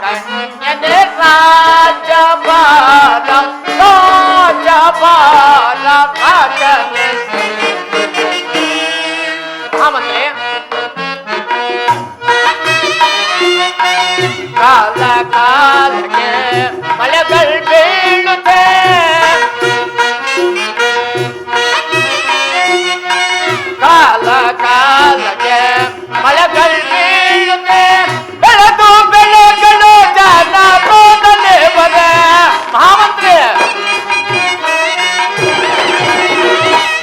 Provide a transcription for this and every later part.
ಕನ್ಯನೆ ರಾಜಪಾಲ ರಾಜಪಾಲ ರಾಜನೇ ಮಹಾಮಂತ್ರಿ ಕಾಲ ಕಾಲಕ್ಕೆ ಮಳೆಗಳು ಬೀಳುತ್ತೆ ಕಾಲ ಕಾಲಕ್ಕೆ ಮಳೆಗಳು ಬೀಳುತ್ತೆ ಬೆಳೆದು ಬೆಳೆಗಳು ಜನ ಕೂಡಲೇ ಬರೆ ಮಹಾಮಂತ್ರಿ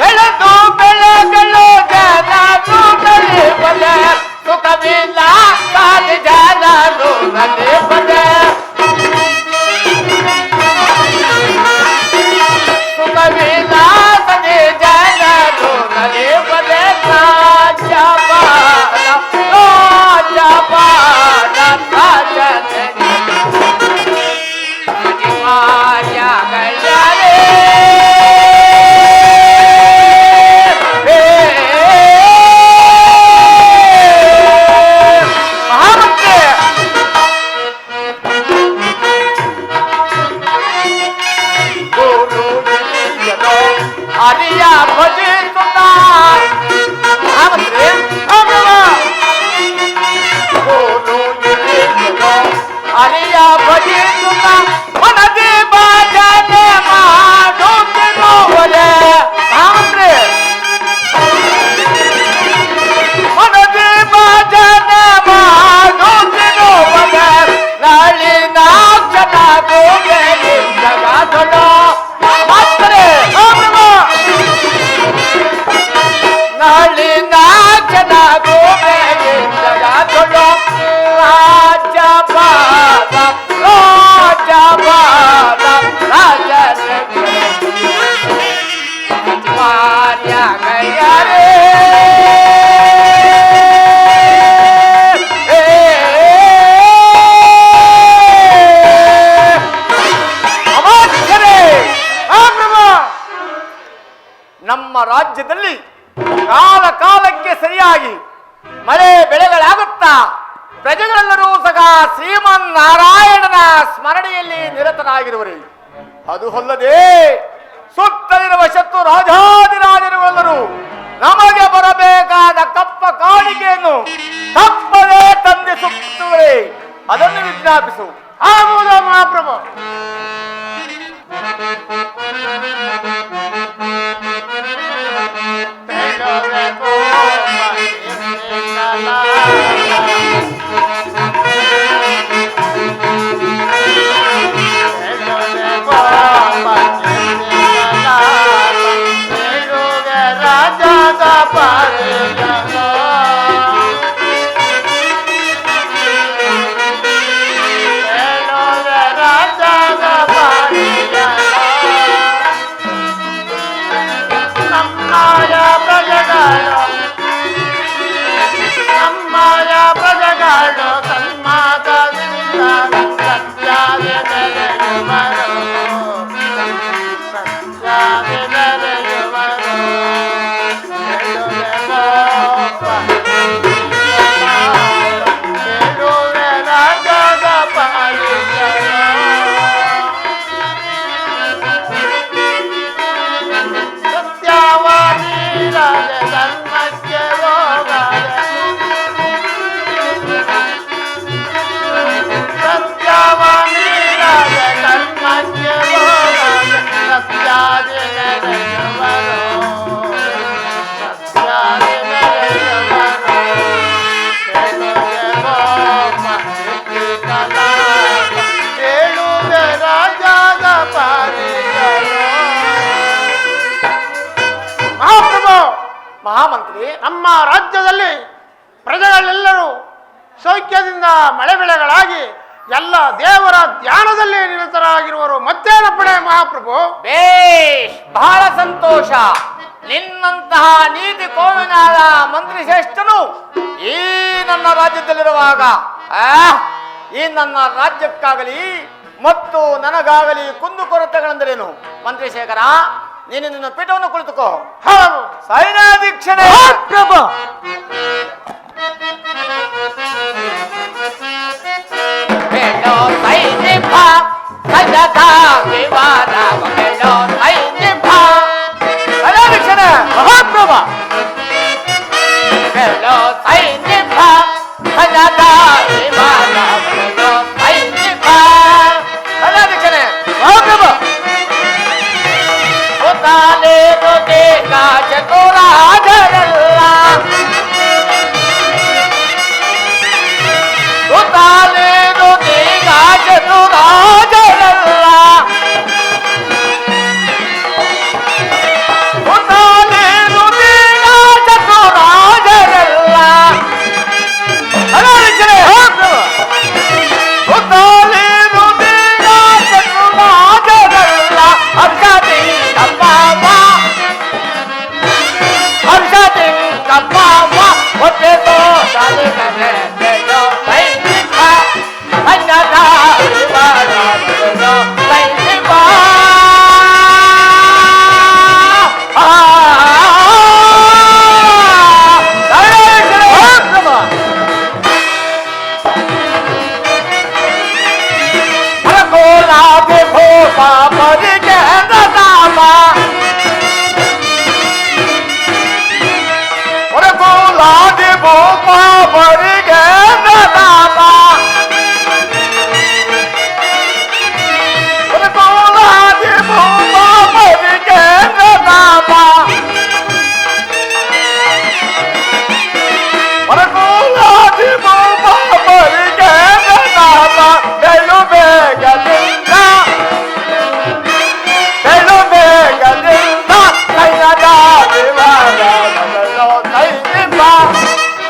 ಬೆಳೆದು ಬೆಳೆಗಳು ಜನ ಕೂಡಲೇ ಬರೆ ಸುಖವಿಲ್ಲ ಕಾದು ಜನ ಕೂಡಲೇ ಬರೆ ಸುಖವಿಲ್ಲ ಸದೆ ಜನ ಕೂಡಲೇ ಬರೆ ರಾಜಪಾಲ ರಾಜಪಾಲ ರಾಜನೇ ಅನಿವಾರ್ಯಗಳೇ ಮಹಾಮಂತ್ರಿ ಗುರು ಹರಿಯ ಭಜಿಸುತ್ತ ಮಹಾಮಂತ್ರಿ ಹರಿಯ ಭಜಿಸುತ್ತ ಮನದಿ ಭಜನೆ ಮಾಡುತ್ತಿರುವರೆ ಮಹಾಮಂತ್ರಿ ಮನದಿ ಭಜನೆ ಮಾಡುತ್ತಿರುವರೆ ನಳಿನಾಕ್ಷನ ಗೋಗೆಯಲ್ಲಿ ಜಗದೊಳು ಮಾತ್ರೆ ನಳಿನಾಕ್ಷನ ಗೋಗೆಯಲ್ಲಿ ಜಗದೊಳು ರಾಜಪಾಲ ರಾಜಪಾಲ ರಾಜನೇ ಅನಿವಾರ್ಯಗಳೇ ನಮ್ಮ ರಾಜ್ಯದಲ್ಲಿ ಕಾಲ ಕಾಲಕ್ಕೆ ಸರಿಯಾಗಿ ಮಳೆ ಬೆಳೆಗಳಾಗುತ್ತಾ ಪ್ರಜೆಗಳೆಲ್ಲರೂ ಸಹ ಶ್ರೀಮನ್ನಾರಾಯಣನ ಸ್ಮರಣೆಯಲ್ಲಿ ನಿರತರಾಗಿರುವರು. ಅದು ಅಲ್ಲದೆ ಸುತ್ತಲಿರುವ ಶತ್ರು ರಾಜಾದಿರಾಜರುಗಳೆಲ್ಲರೂ ನಮಗೆ ಬರಬೇಕಾದ ಕಪ್ಪ ಕಾಣಿಕೆಯನ್ನು ತಪ್ಪದೇ ತಂದಿಸುತ್ತವೆ. ಅದನ್ನು ವಿಜ್ಞಾಪಿಸು. ಆಗುವುದು ಮಹಾಪ್ರಭು. ಮಹಾಮಂತ್ರಿ, ನಮ್ಮ ರಾಜ್ಯದಲ್ಲಿ ಪ್ರಜೆಗಳೆಲ್ಲರೂ ಸೌಖ್ಯದಿಂದ ಮಳೆ ಬೆಳೆಗಳಾಗಿ ಎಲ್ಲ ದೇವರ ಧ್ಯಾನದಲ್ಲಿ ನಿರತರಾಗಿರುವರು. ಮತ್ತೇನಪ್ಪಣೆ ಮಹಾಪ್ರಭು? ಬೇಷ್, ಬಹಳ ಸಂತೋಷ. ನಿನ್ನಂತಹ ನೀತಿ ಕೋವಿನಾದ ಮಂತ್ರಿ ಶ್ರೇಷ್ಠನು ಈ ನನ್ನ ರಾಜ್ಯದಲ್ಲಿರುವಾಗ ಈ ನನ್ನ ರಾಜ್ಯಕ್ಕಾಗಲಿ ಮತ್ತು ನನಗಾಗಲಿ ಕುಂದುಕೊರತೆಗಳೆಂದರೇನು? ಮಂತ್ರಿ ಶೇಖರ, ನೀನು ನಿನ್ನ ಪೀಠವನ್ನು ಕುಳಿತುಕೋ. ಸೈನ್ಯಾಧೀಕ್ಷಣೆ ಭೂಪ ಬರಿಗೆ ದಾಪ ಕುಲಾದಿ ಭೂಪ ಬರಿಗೆ ದಾಪ ಕುಲಾದಿ ಭೂಪ ಬರಿಗೆ ದಾಪ ಬೆಳು ಬೇಗದಿಂದ ಬೆಳು ಬೇಗದಿಂದ ಕೈಯದ ವಿವಾದದಲ್ಲೋ ಸೈನಿಕ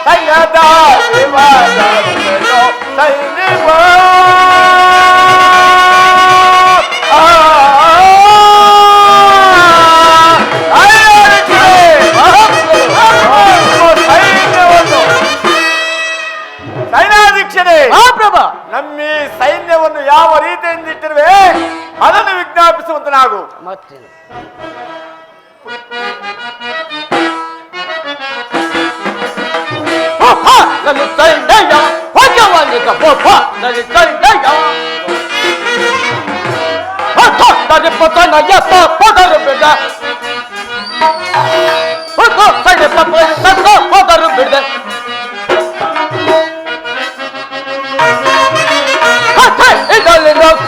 ಕೈಯದ ವಿವಾದದಲ್ಲೋ ಸೈನಿಕ ಸೈನ್ಯಾಧೀಕ್ಷರೇ ಪ್ರಭಾ ನಮ್ಮ ಈ ಸೈನ್ಯವನ್ನು ಯಾವ ರೀತಿಯಿಂದ ಇಟ್ಟಿರುವೆ ಅದನ್ನು ವಿಜ್ಞಾಪಿಸುವಂತನಾಗು. ಮತ್ತೇನು ನನ್ನ ಸೈನ್ಯ ಭಗವಾನಿಕ ಪೋಪ ನನ್ನ ಸೈನ್ಯ ಪತನ ಎತ್ತ ಪದರು ಬಿಡ ಸೈನ್ಯ ಪದರು ಬಿಡ ಇದರಲ್ಲಿ ನಮ್ಮ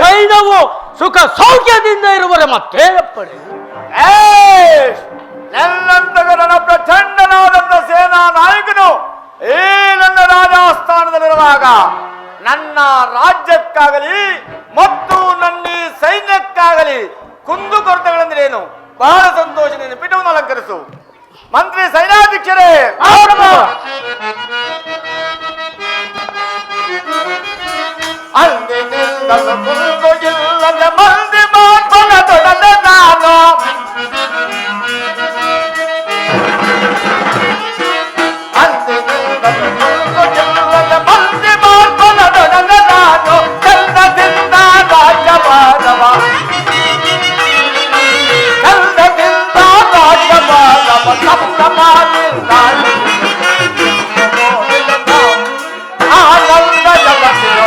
ಸೈನ್ಯವು ಸುಖ ಸೌಖ್ಯದಿಂದ ಇರುವರೆ ಮತ್ತೇನಪ್ಪಡೆ ನೆಲ್ಲಂತಗರನ ಪ್ರಚಂಡನಾದಂತ ಸೇನಾ ನಾಯಕನು ಈ ನನ್ನ ರಾಜಸ್ಥಾನದಲ್ಲಿರುವಾಗ ನನ್ನ ರಾಜ್ಯಕ್ಕಾಗಲಿ ಮತ್ತು ನನ್ನ ಈ ಸೈನ್ಯಕ್ಕಾಗಲಿ ಕುಂದುಕೊರತೆಗಳೆಂದರೇನು ಬಹಳ ಸಂತೋಷದಿಂದ ಪೀಠವನ್ನು ಅಲಂಕರಿಸು. ಮಂತ್ರಿ ಸೈನ್ಯಾಧೀಕ್ಷರೇ ಅಂದಿನಿಂದಲೂ ಕುಂದು ಇಲ್ಲದ ಮಂದಿ ಮಾತೊಡದ ನಾನು ಅಂದಿನಿಂದಲೂ ಕುಂದು ಇಲ್ಲದ ಮಂದಿ ಮಾತೊಡದ ನಾನು ಚಂದದಿಂದ ರಾಜ್ಯಭಾರವ ಚಂದದಿಂದ ರಾಜ್ಯಭಾರವ ಸಪ್ತ ಮಾಡಿಲ್ಲ ಆನಂದ ಜಗತ್ತಿನ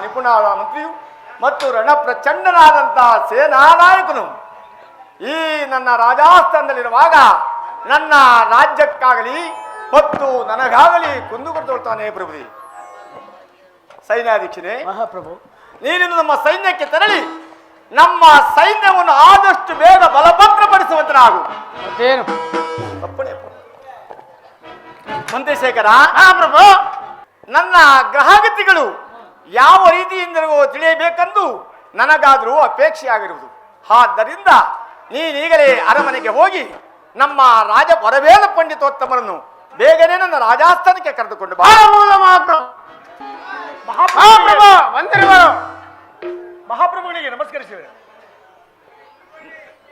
ನಿಪುಣಾದ ಮಂತ್ರಿಯು ಮತ್ತು ರಣಪ್ರಚಂಡನಾದಂತಹ ಸೇನಾ ನಾಯಕನು ಈ ನನ್ನ ರಾಜಸ್ಥಾನದಲ್ಲಿರುವಾಗ ನನ್ನ ರಾಜ್ಯಕ್ಕಾಗಲಿ ಮತ್ತು ನನಗಾಗಲಿ ಕುಂದುಕೊಡ್ತಾನೆ ಪ್ರಭುದಿ. ಸೈನ್ಯಾಧೀಕ್ಷನೇ ಮಹಾಪ್ರಭು, ನೀನು ನಮ್ಮ ಸೈನ್ಯಕ್ಕೆ ತೆರಳಿ ನಮ್ಮ ಸೈನ್ಯವನ್ನು ಆದಷ್ಟು ಬೇಗ ಬಲಪತ್ರಪಡಿಸುವಂತನಾಗು. ಮತ್ತೇನು ತಪ್ಪಣೆ ಮಂತ್ರಿಶೇಖರ ಪ್ರಭು ನನ್ನ ಗ್ರಹಗತಿಗಳು ಯಾವ ರೀತಿಯಿಂದಲೂ ತಿಳಿಯಬೇಕೆಂದು ನನಗಾದರೂ ಅಪೇಕ್ಷೆ ಆಗಿರುವುದು. ಆದ್ದರಿಂದ ನೀನೀಗಲೇ ಅರಮನೆಗೆ ಹೋಗಿ ನಮ್ಮ ರಾಜ ವರವೇದ ಪಂಡಿತೋತ್ತಮರನ್ನು ಬೇಗನೆ ನನ್ನ ರಾಜಾಸ್ಥಾನಕ್ಕೆ ಕರೆದುಕೊಂಡು ಬಾ. ಮಹಾಪ್ರಭುಗಳಿಗೆ ನಮಸ್ಕರಿಸಿವೆ.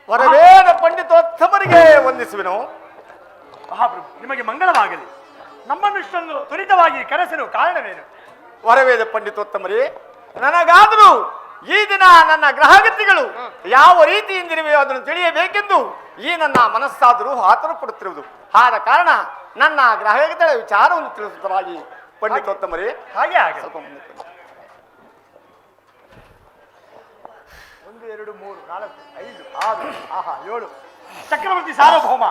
ವರವೇದ ಪಂಡಿತೋತ್ತಮರಿಗೆ ವಂದಿಸುವೆನು. ಮಹಾಪ್ರಭು ನಿಮಗೆ ಮಂಗಳವಾಗಲಿ. ನಮ್ಮನ್ನು ಇಷ್ಟೊಂದು ತ್ವರಿತವಾಗಿ ಕರೆಸಲು ಕಾರಣವೇನು? ವರವೇದ ಪಂಡಿತೋತ್ತಮರೇ, ನನಗಾದರೂ ಈ ದಿನ ನನ್ನ ಗ್ರಹಗತಿಗಳು ಯಾವ ರೀತಿಯಿಂದಿರುವೆಯೋ ಅದನ್ನು ತಿಳಿಯಬೇಕೆಂದು ಈ ನನ್ನ ಮನಸ್ಸಾದರೂ ಆತುರ ಪಡುತ್ತಿರುವುದು. ಆದ ಕಾರಣ ನನ್ನ ಗ್ರಹಗತಿಗಳ ವಿಚಾರವನ್ನು ತಿಳಿಸುವುದರಾಗಿ ಪಂಡಿತೋತ್ತಮರೇ ಹಾಗೆ ಹಾಗೆ ಸ್ವಲ್ಪ ಮುಂದಕ್ಕೆ ಬನ್ನಿ. 1 2 3 4 5 6 ಆಹಾ 7 ಚಕ್ರವರ್ತಿ ಸಾರ್ವಭೌಮ,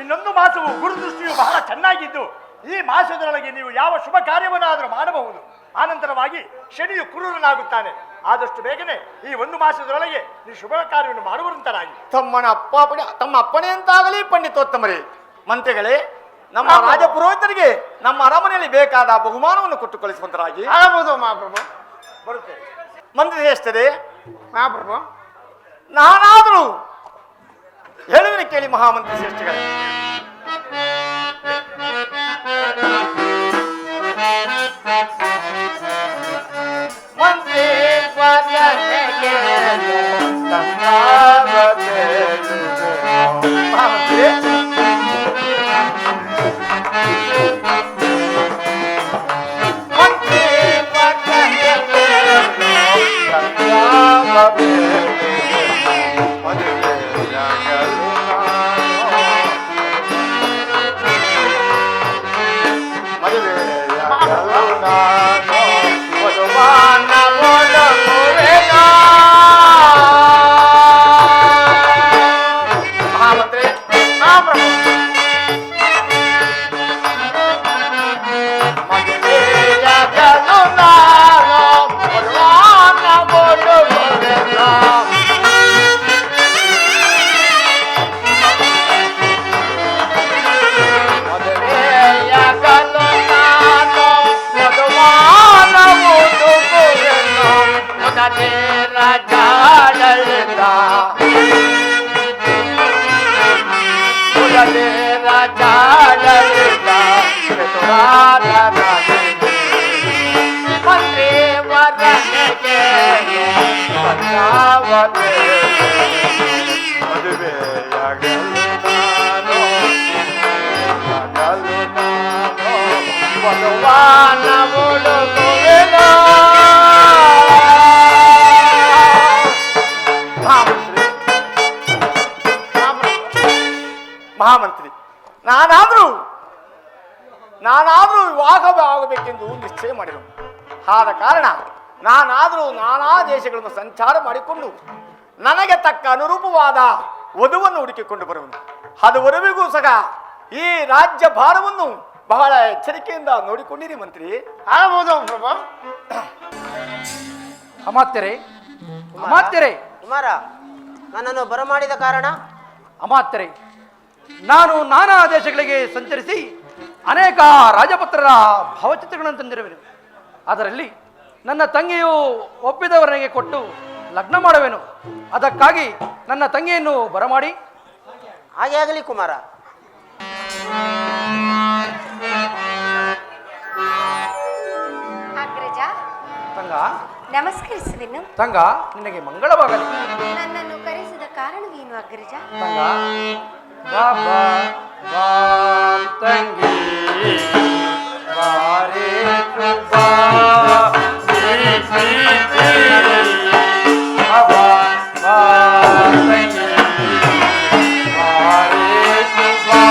ಇನ್ನೊಂದು ಮಾಸವು ಗುರುದೃಷ್ಟಿಯು ಬಹಳ ಚೆನ್ನಾಗಿದ್ದು ಈ ಮಾಸದೊಳಗೆ ನೀವು ಯಾವ ಶುಭ ಕಾರ್ಯವನ್ನಾದರೂ ಮಾಡಬಹುದು. ಆನಂತರವಾಗಿ ಶನಿಯು ಕ್ರೂರನಾಗುತ್ತಾನೆ. ಆದಷ್ಟು ಬೇಗನೆ ಈ 1 ಮಾಸದೊಳಗೆ ನೀವು ಶುಭ ಕಾರ್ಯವನ್ನು ಮಾಡುವಂತರಾಗಿ. ತಮ್ಮ ಅಪ್ಪಣೆ ಅಂತಾಗಲಿ ಪಂಡಿತೋತ್ತಮರೇ. ಮಂತ್ರಿಗಳೇ, ನಮ್ಮ ರಾಜ ಪುರೋಹಿತರಿಗೆ ನಮ್ಮ ಅರಮನೆಯಲ್ಲಿ ಬೇಕಾದ ಬಹುಮಾನವನ್ನು ಕೊಟ್ಟು ಕಳಿಸುವಂತರಾಗಿ. ಆಗಬಹುದು ಮಹಾಪ್ರಭು. ಬರುತ್ತೆ. ಮಂತ್ರಿ ಶ್ರೇಷ್ಠರೇ, ಮಹಾಪ್ರಭು ನಾನಾದರೂ ಹೇಳುವಿನ ಕೇಳಿ ಮಹಾಮಂತ್ರಿ ಶ್ರೇಷ್ಠಗಳೇ. ಮಂತ್ರಿ ಮಹಾಮಂತ್ರಿ, ನಾನಾದ್ರೂ ವಿವಾಹವಾಗಬೇಕೆಂದು ನಿಶ್ಚಯ ಮಾಡಿದರು. ಆದ ಕಾರಣ ನಾನಾದರೂ ನಾನಾ ದೇಶಗಳನ್ನು ಸಂಚಾರ ಮಾಡಿಕೊಂಡು ನನಗೆ ತಕ್ಕ ಅನುರೂಪವಾದ ವಧುವನ್ನು ಹುಡುಕಿಕೊಂಡು ಬರುವನು. ಅದುವರೆವಿಗೂ ಸಹ ಈ ರಾಜ್ಯ ಭಾರವನ್ನು ಬಹಳ ಎಚ್ಚರಿಕೆಯಿಂದ ನೋಡಿಕೊಂಡಿರಿ ಮಂತ್ರಿ. ಆಗಬಹುದು ಪ್ರಭು. ಅಮಾತ್ಯರೇ, ಅಮಾತ್ಯರೇ, ಕುಮಾರ, ನನ್ನನ್ನು ಬರಮಾಡಿದ ಕಾರಣ? ಅಮಾತ್ಯರೇ, ನಾನು ನಾನಾ ದೇಶಗಳಿಗೆ ಸಂಚರಿಸಿ ಅನೇಕ ರಾಜಪತ್ರರ ಭಾವಚಿತ್ರಗಳನ್ನು ತಂದಿರುವೆನು. ಅದರಲ್ಲಿ ನನ್ನ ತಂಗಿಯು ಒಪ್ಪಿದವರನಿಗೆ ಕೊಟ್ಟು ಲಗ್ನ ಮಾಡುವೆನು. ಅದಕ್ಕಾಗಿ ನನ್ನ ತಂಗಿಯನ್ನು ಬರಮಾಡಿ. ಹಾಗೆ ಆಗಲಿ ಕುಮಾರ. ಅಗ್ರಜ, ತಂಗ ನಮಸ್ಕರಿಸುವೆನು. ತಂಗ, ನಿನಗೆ ಮಂಗಳವಾಗಲಿ. ನನ್ನನ್ನು ಕರೆಸಿದ ಕಾರಣವೇನು ಅಗ್ರಜ? ತಂಗ, ಬಾ ಬಾ ಬಾ ತಂಗಿ ಬಾರೆ ಬಾ ಬಾ ಬಾ ತಂಗಿ ಬಾರೆ ಬಾ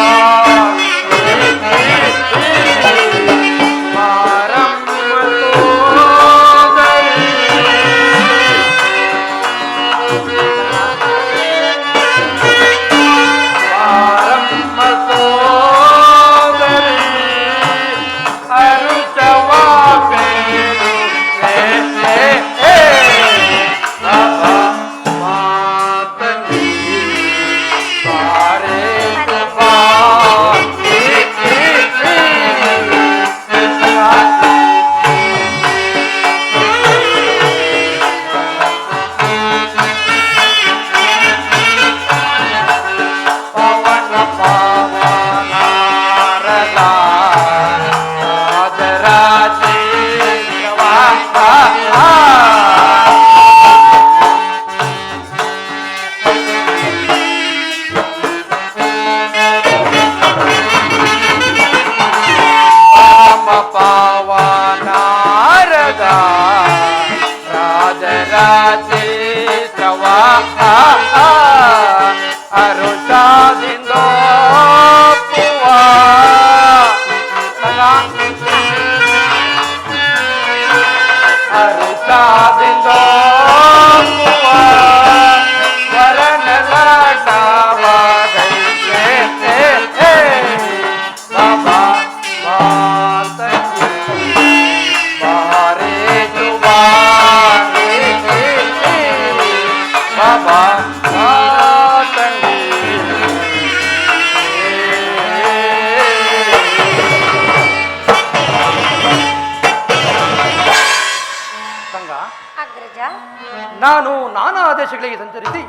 ದೇಶಗಳಿಗೆ ಸಂಚರಿಸಿ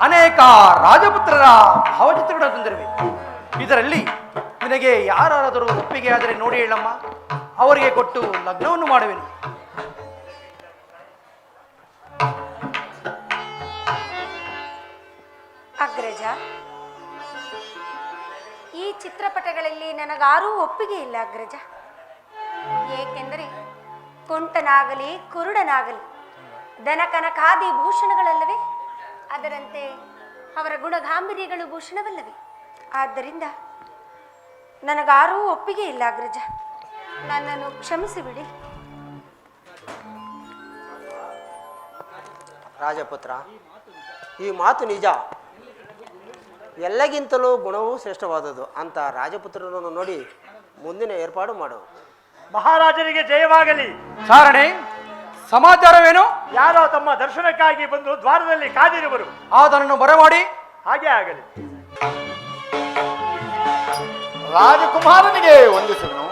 ಅನೇಕ ರಾಜಪುತ್ರರ ಭಾವಚಿತ್ರಗಳನ್ನು ತಂದಿರುವೆ. ಇದರಲ್ಲಿ ನಿನಗೆ ಯಾರಾದರೂ ಒಪ್ಪಿಗೆ ಆದರೆ ನೋಡಿ ಹೇಳಮ್ಮ, ಅವರಿಗೆ ಕೊಟ್ಟು ಲಗ್ನವನ್ನು ಮಾಡುವೆನು. ಅಗ್ರಜ, ಈ ಚಿತ್ರಪಟಗಳಲ್ಲಿ ನನಗಾರೂ ಒಪ್ಪಿಗೆ ಇಲ್ಲ ಅಗ್ರಜ. ಏಕೆಂದರೆ ಕುಂಟನಾಗಲಿ ಕುರುಡನಾಗಲಿ ದನಕನಕಾದಿ ಭೂಷಣಗಳಲ್ಲವೇ, ಅದರಂತೆ ಅವರ ಗುಣಗಾಂಭೀರ್ಯಗಳು ಭೂಷಣವಲ್ಲವೇ. ಆದ್ದರಿಂದ ನನಗಾರೂ ಒಪ್ಪಿಗೆ ಇಲ್ಲ ಅಗ್ರಜ, ನನ್ನನ್ನು ಕ್ಷಮಿಸಿಬಿಡಿ. ರಾಜಪುತ್ರ, ಈ ಮಾತು ನಿಜ. ಎಲ್ಲಗಿಂತಲೂ ಗುಣವೂ ಶ್ರೇಷ್ಠವಾದದ್ದು ಅಂತ ರಾಜಪುತ್ರರನ್ನು ನೋಡಿ ಮುಂದಿನ ಏರ್ಪಾಡು ಮಾಡು. ಮಹಾರಾಜರಿಗೆ ಜಯವಾಗಲಿ. ಚಾರಣೆ, ಸಮಾಚಾರವೇನು? ಯಾರೋ ತಮ್ಮ ದರ್ಶನಕ್ಕಾಗಿ ಬಂದು ದ್ವಾರದಲ್ಲಿ ಕಾದಿರುವರು. ಅದನ್ನು ಬರಮಾಡಿ. ಹಾಗೆ ಆಗಲಿ. ರಾಜಕುಮಾರನಿಗೆ ವಂದಿಸುವೆನು.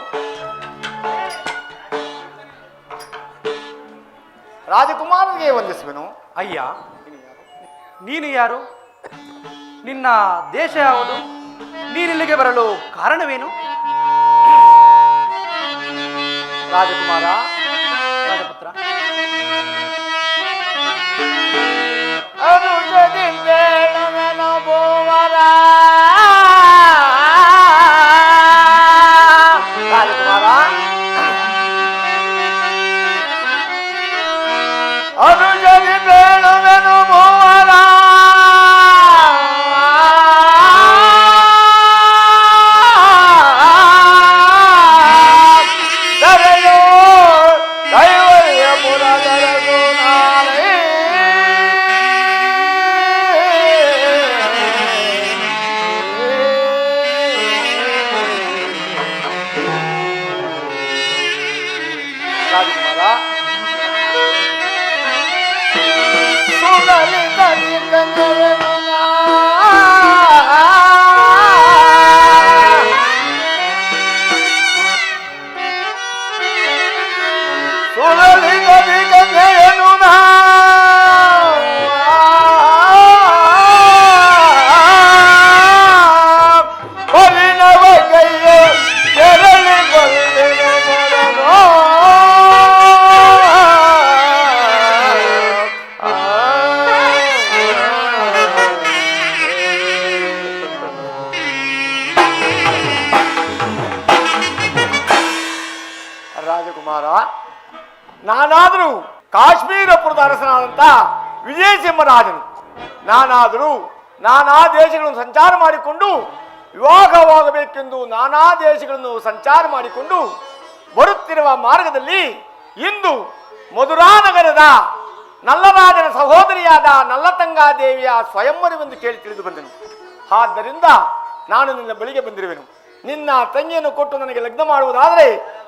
ರಾಜಕುಮಾರನಿಗೆ ವಂದಿಸುವೆನು. ಅಯ್ಯ, ನೀನು ಯಾರು? ನಿನ್ನ ದೇಶ ಯಾವುದು? ನೀನಿಲ್ಲಿಗೆ ಬರಲು ಕಾರಣವೇನು? ರಾಜಕುಮಾರ, ರಾಜಪುತ್ರ, ಅನುಜದಿಂದೇಳುವೆನು ಭೂವರ. ರಾಜಕುಮಾರ, ಅನುಜದಿಂದೇಳುವೆನು ಭೂವರ. ರಾಜಕುಮಾರ, ನಾನಾದರೂ ಕಾಶ್ಮೀರಪುರದ ಅರಸನಾದಂಥ ವಿಜಯಸಿಂಹರಾಜನು. ನಾನಾದರೂ ನಾನಾ ದೇಶಗಳನ್ನು ಸಂಚಾರ ಮಾಡಿಕೊಂಡು ವಿವಾಹವಾಗಬೇಕೆಂದು ನಾನಾ ದೇಶಗಳನ್ನು ಸಂಚಾರ ಮಾಡಿಕೊಂಡು ಬರುತ್ತಿರುವ ಮಾರ್ಗದಲ್ಲಿ ಇಂದು ಮಧುರಾನಗರದ ನಲ್ಲರಾಜನ ಸಹೋದರಿಯಾದ ನಲ್ಲತಂಗಾದೇವಿಯ ಸ್ವಯಂವರವೆಂದು ಕೇಳಿ ತಿಳಿದು ಬಂದೆನು. ಆದ್ದರಿಂದ ನಾನು ನಿನ್ನ ಬಳಿಗೆ ಬಂದಿರುವೆನು. ನಿನ್ನ ತಂಗಿಯನ್ನು ಕೊಟ್ಟು ನನಗೆ ಲಗ್ನ ಮಾಡುವುದಾದರೆ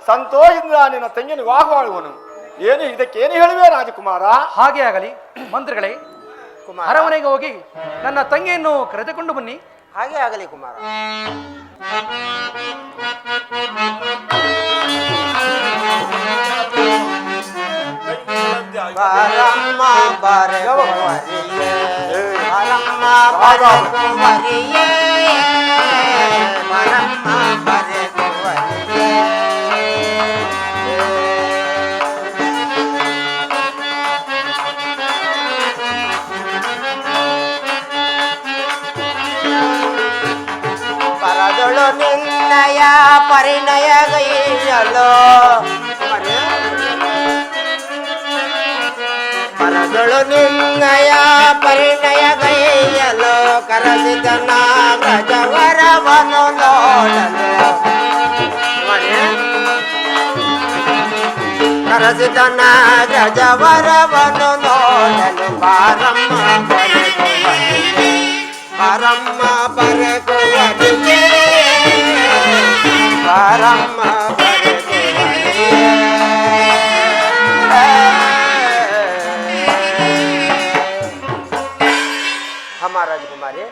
ಸಂತೋಷದಿಂದ ನಿನ್ನ ತಂಗಿಯನ್ನು ವಿವಾಹ ಮಾಡುವನು. ಏನು ಇದಕ್ಕೇನು ಹೇಳುವೆ ರಾಜಕುಮಾರ? ಹಾಗೆ ಆಗಲಿ. ಮಂತ್ರಿಗಳೇ, ಕುಮಾರ, ಅರಮನೆಗೆ ಹೋಗಿ ನನ್ನ ತಂಗಿಯನ್ನು ಕರೆದುಕೊಂಡು ಬನ್ನಿ. ಹಾಗೆ ಆಗಲಿ ಕುಮಾರ. ಬಾರಮ್ಮ ಬರೆಯುವರಿಯೇ, ಬಾರಮ್ಮ ಬರೆಯುವರಿಯೇ, ಬಾರಮ್ಮ ಬರೆಯುವರಿಯೇ. ಪರದೊಳು ನಿನ್ನಯ ಪರಿಣಯ ಗೈಯಲೋ, ಪರದೊಳು ನಿನ್ನಯ ಪರಿಣಯ ಗೈಯಲೋ, ಕರಸಿದ ನಾಗರವರವನು ನೋಡಲು, ಕರಸಿದ ನಾಗರವರವನು ನೋಡಲು. ಬಾರಮ್ಮ ಬರೆಯುವರಿಯೇ, ಬಾರಮ್ಮ ಬರೆಯುವರಿಯೇ, ಬಾರಮ್ಮ ಬರೆಯುವರಿಯೇ. ಅಮ್ಮ ರಾಜಕುಮಾರಿ,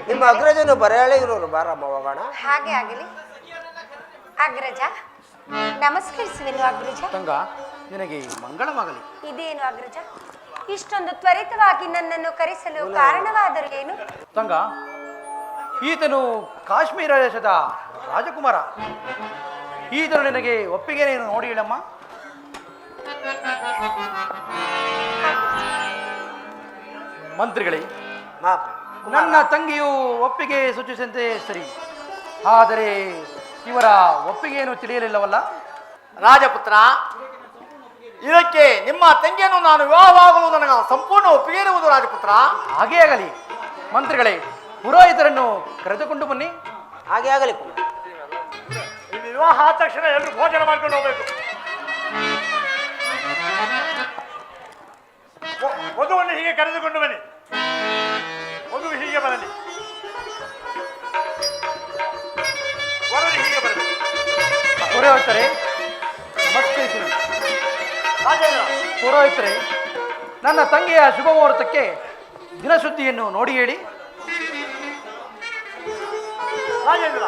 ನಿಮ್ಮ ಅಗ್ರಜನು ಬರೆಯಳಿಗಿರೋರು. ಬಾರಮ್ಮ ಹೋಗೋಣ. ಹಾಗೆ ಆಗಲಿ ಅಗ್ರಜ. ನಮಸ್ಕರಿಸುವೆನು ಅಗ್ರಜ. ತಂಗ, ನಿನಗೆ ಮಂಗಳವಾಗಲಿ. ಇದೇನು ಅಗ್ರಜ? ಇಷ್ಟೊಂದು ತ್ವರಿತವಾಗಿ ನನ್ನನ್ನು ಕರೆಸಲು ಕಾರಣವಾದರೂ ಏನು? ತಂಗ, ಈತನು ಕಾಶ್ಮೀರ ದೇಶದ ರಾಜಕುಮಾರ. ಈತನು ನಿನಗೆ ಒಪ್ಪಿಗೆನೇನು ನೋಡಿ ಹೇಳಮ್ಮ. ಮಂತ್ರಿಗಳೇ, ನನ್ನ ತಂಗಿಯು ಒಪ್ಪಿಗೆ ಸೂಚಿಸಿದಂತೆ ಸರಿ. ಆದರೆ ಇವರ ಒಪ್ಪಿಗೆಯನ್ನು ತಿಳಿಯಲಿಲ್ಲವಲ್ಲ? ರಾಜಪುತ್ರ, ಇದಕ್ಕೆ ನಿಮ್ಮ ತಂಗಿಯನ್ನು ನಾನು ವಿವಾಹವಾಗಲು ನನಗೆ ಸಂಪೂರ್ಣ ಒಪ್ಪಿಗೆ ಇರುವುದು ರಾಜಪುತ್ರ. ಹಾಗೇ ಆಗಲಿ. ಮಂತ್ರಿಗಳೇ, ಪುರೋಹಿತರನ್ನು ಕರೆದುಕೊಂಡು ಬನ್ನಿ. ಹಾಗೆ ಆಗಲಿ ಕುಮಾರ. ಈ ವಿವಾಹ ಆದ ತಕ್ಷಣ ಎಲ್ಲರೂ ಭೋಜನ ಮಾಡ್ಕೊಂಡು ಹೋಗ್ಬೇಕು. ವಧುವನ್ನು ಹೀಗೆ ಕರೆದುಕೊಂಡು ಬನ್ನಿ. ವಧು ಹೀಗೆ ಬರಲಿ, ವರನು ಹೀಗೆ ಬರಲಿ. ಪುರೋಹಿತರೇ, ನಮಸ್ಕರಿಸಿ. ರಾಜೇಂದ್ರ, ಪುರೋಹಿತರೇ, ನನ್ನ ತಂಗಿಯ ಶುಭ ಮುಹೂರ್ತಕ್ಕೆ ದಿನಸುದ್ದಿಯನ್ನು ನೋಡಿ ಹೇಳಿ. ರಾಜೇಂದ್ರ,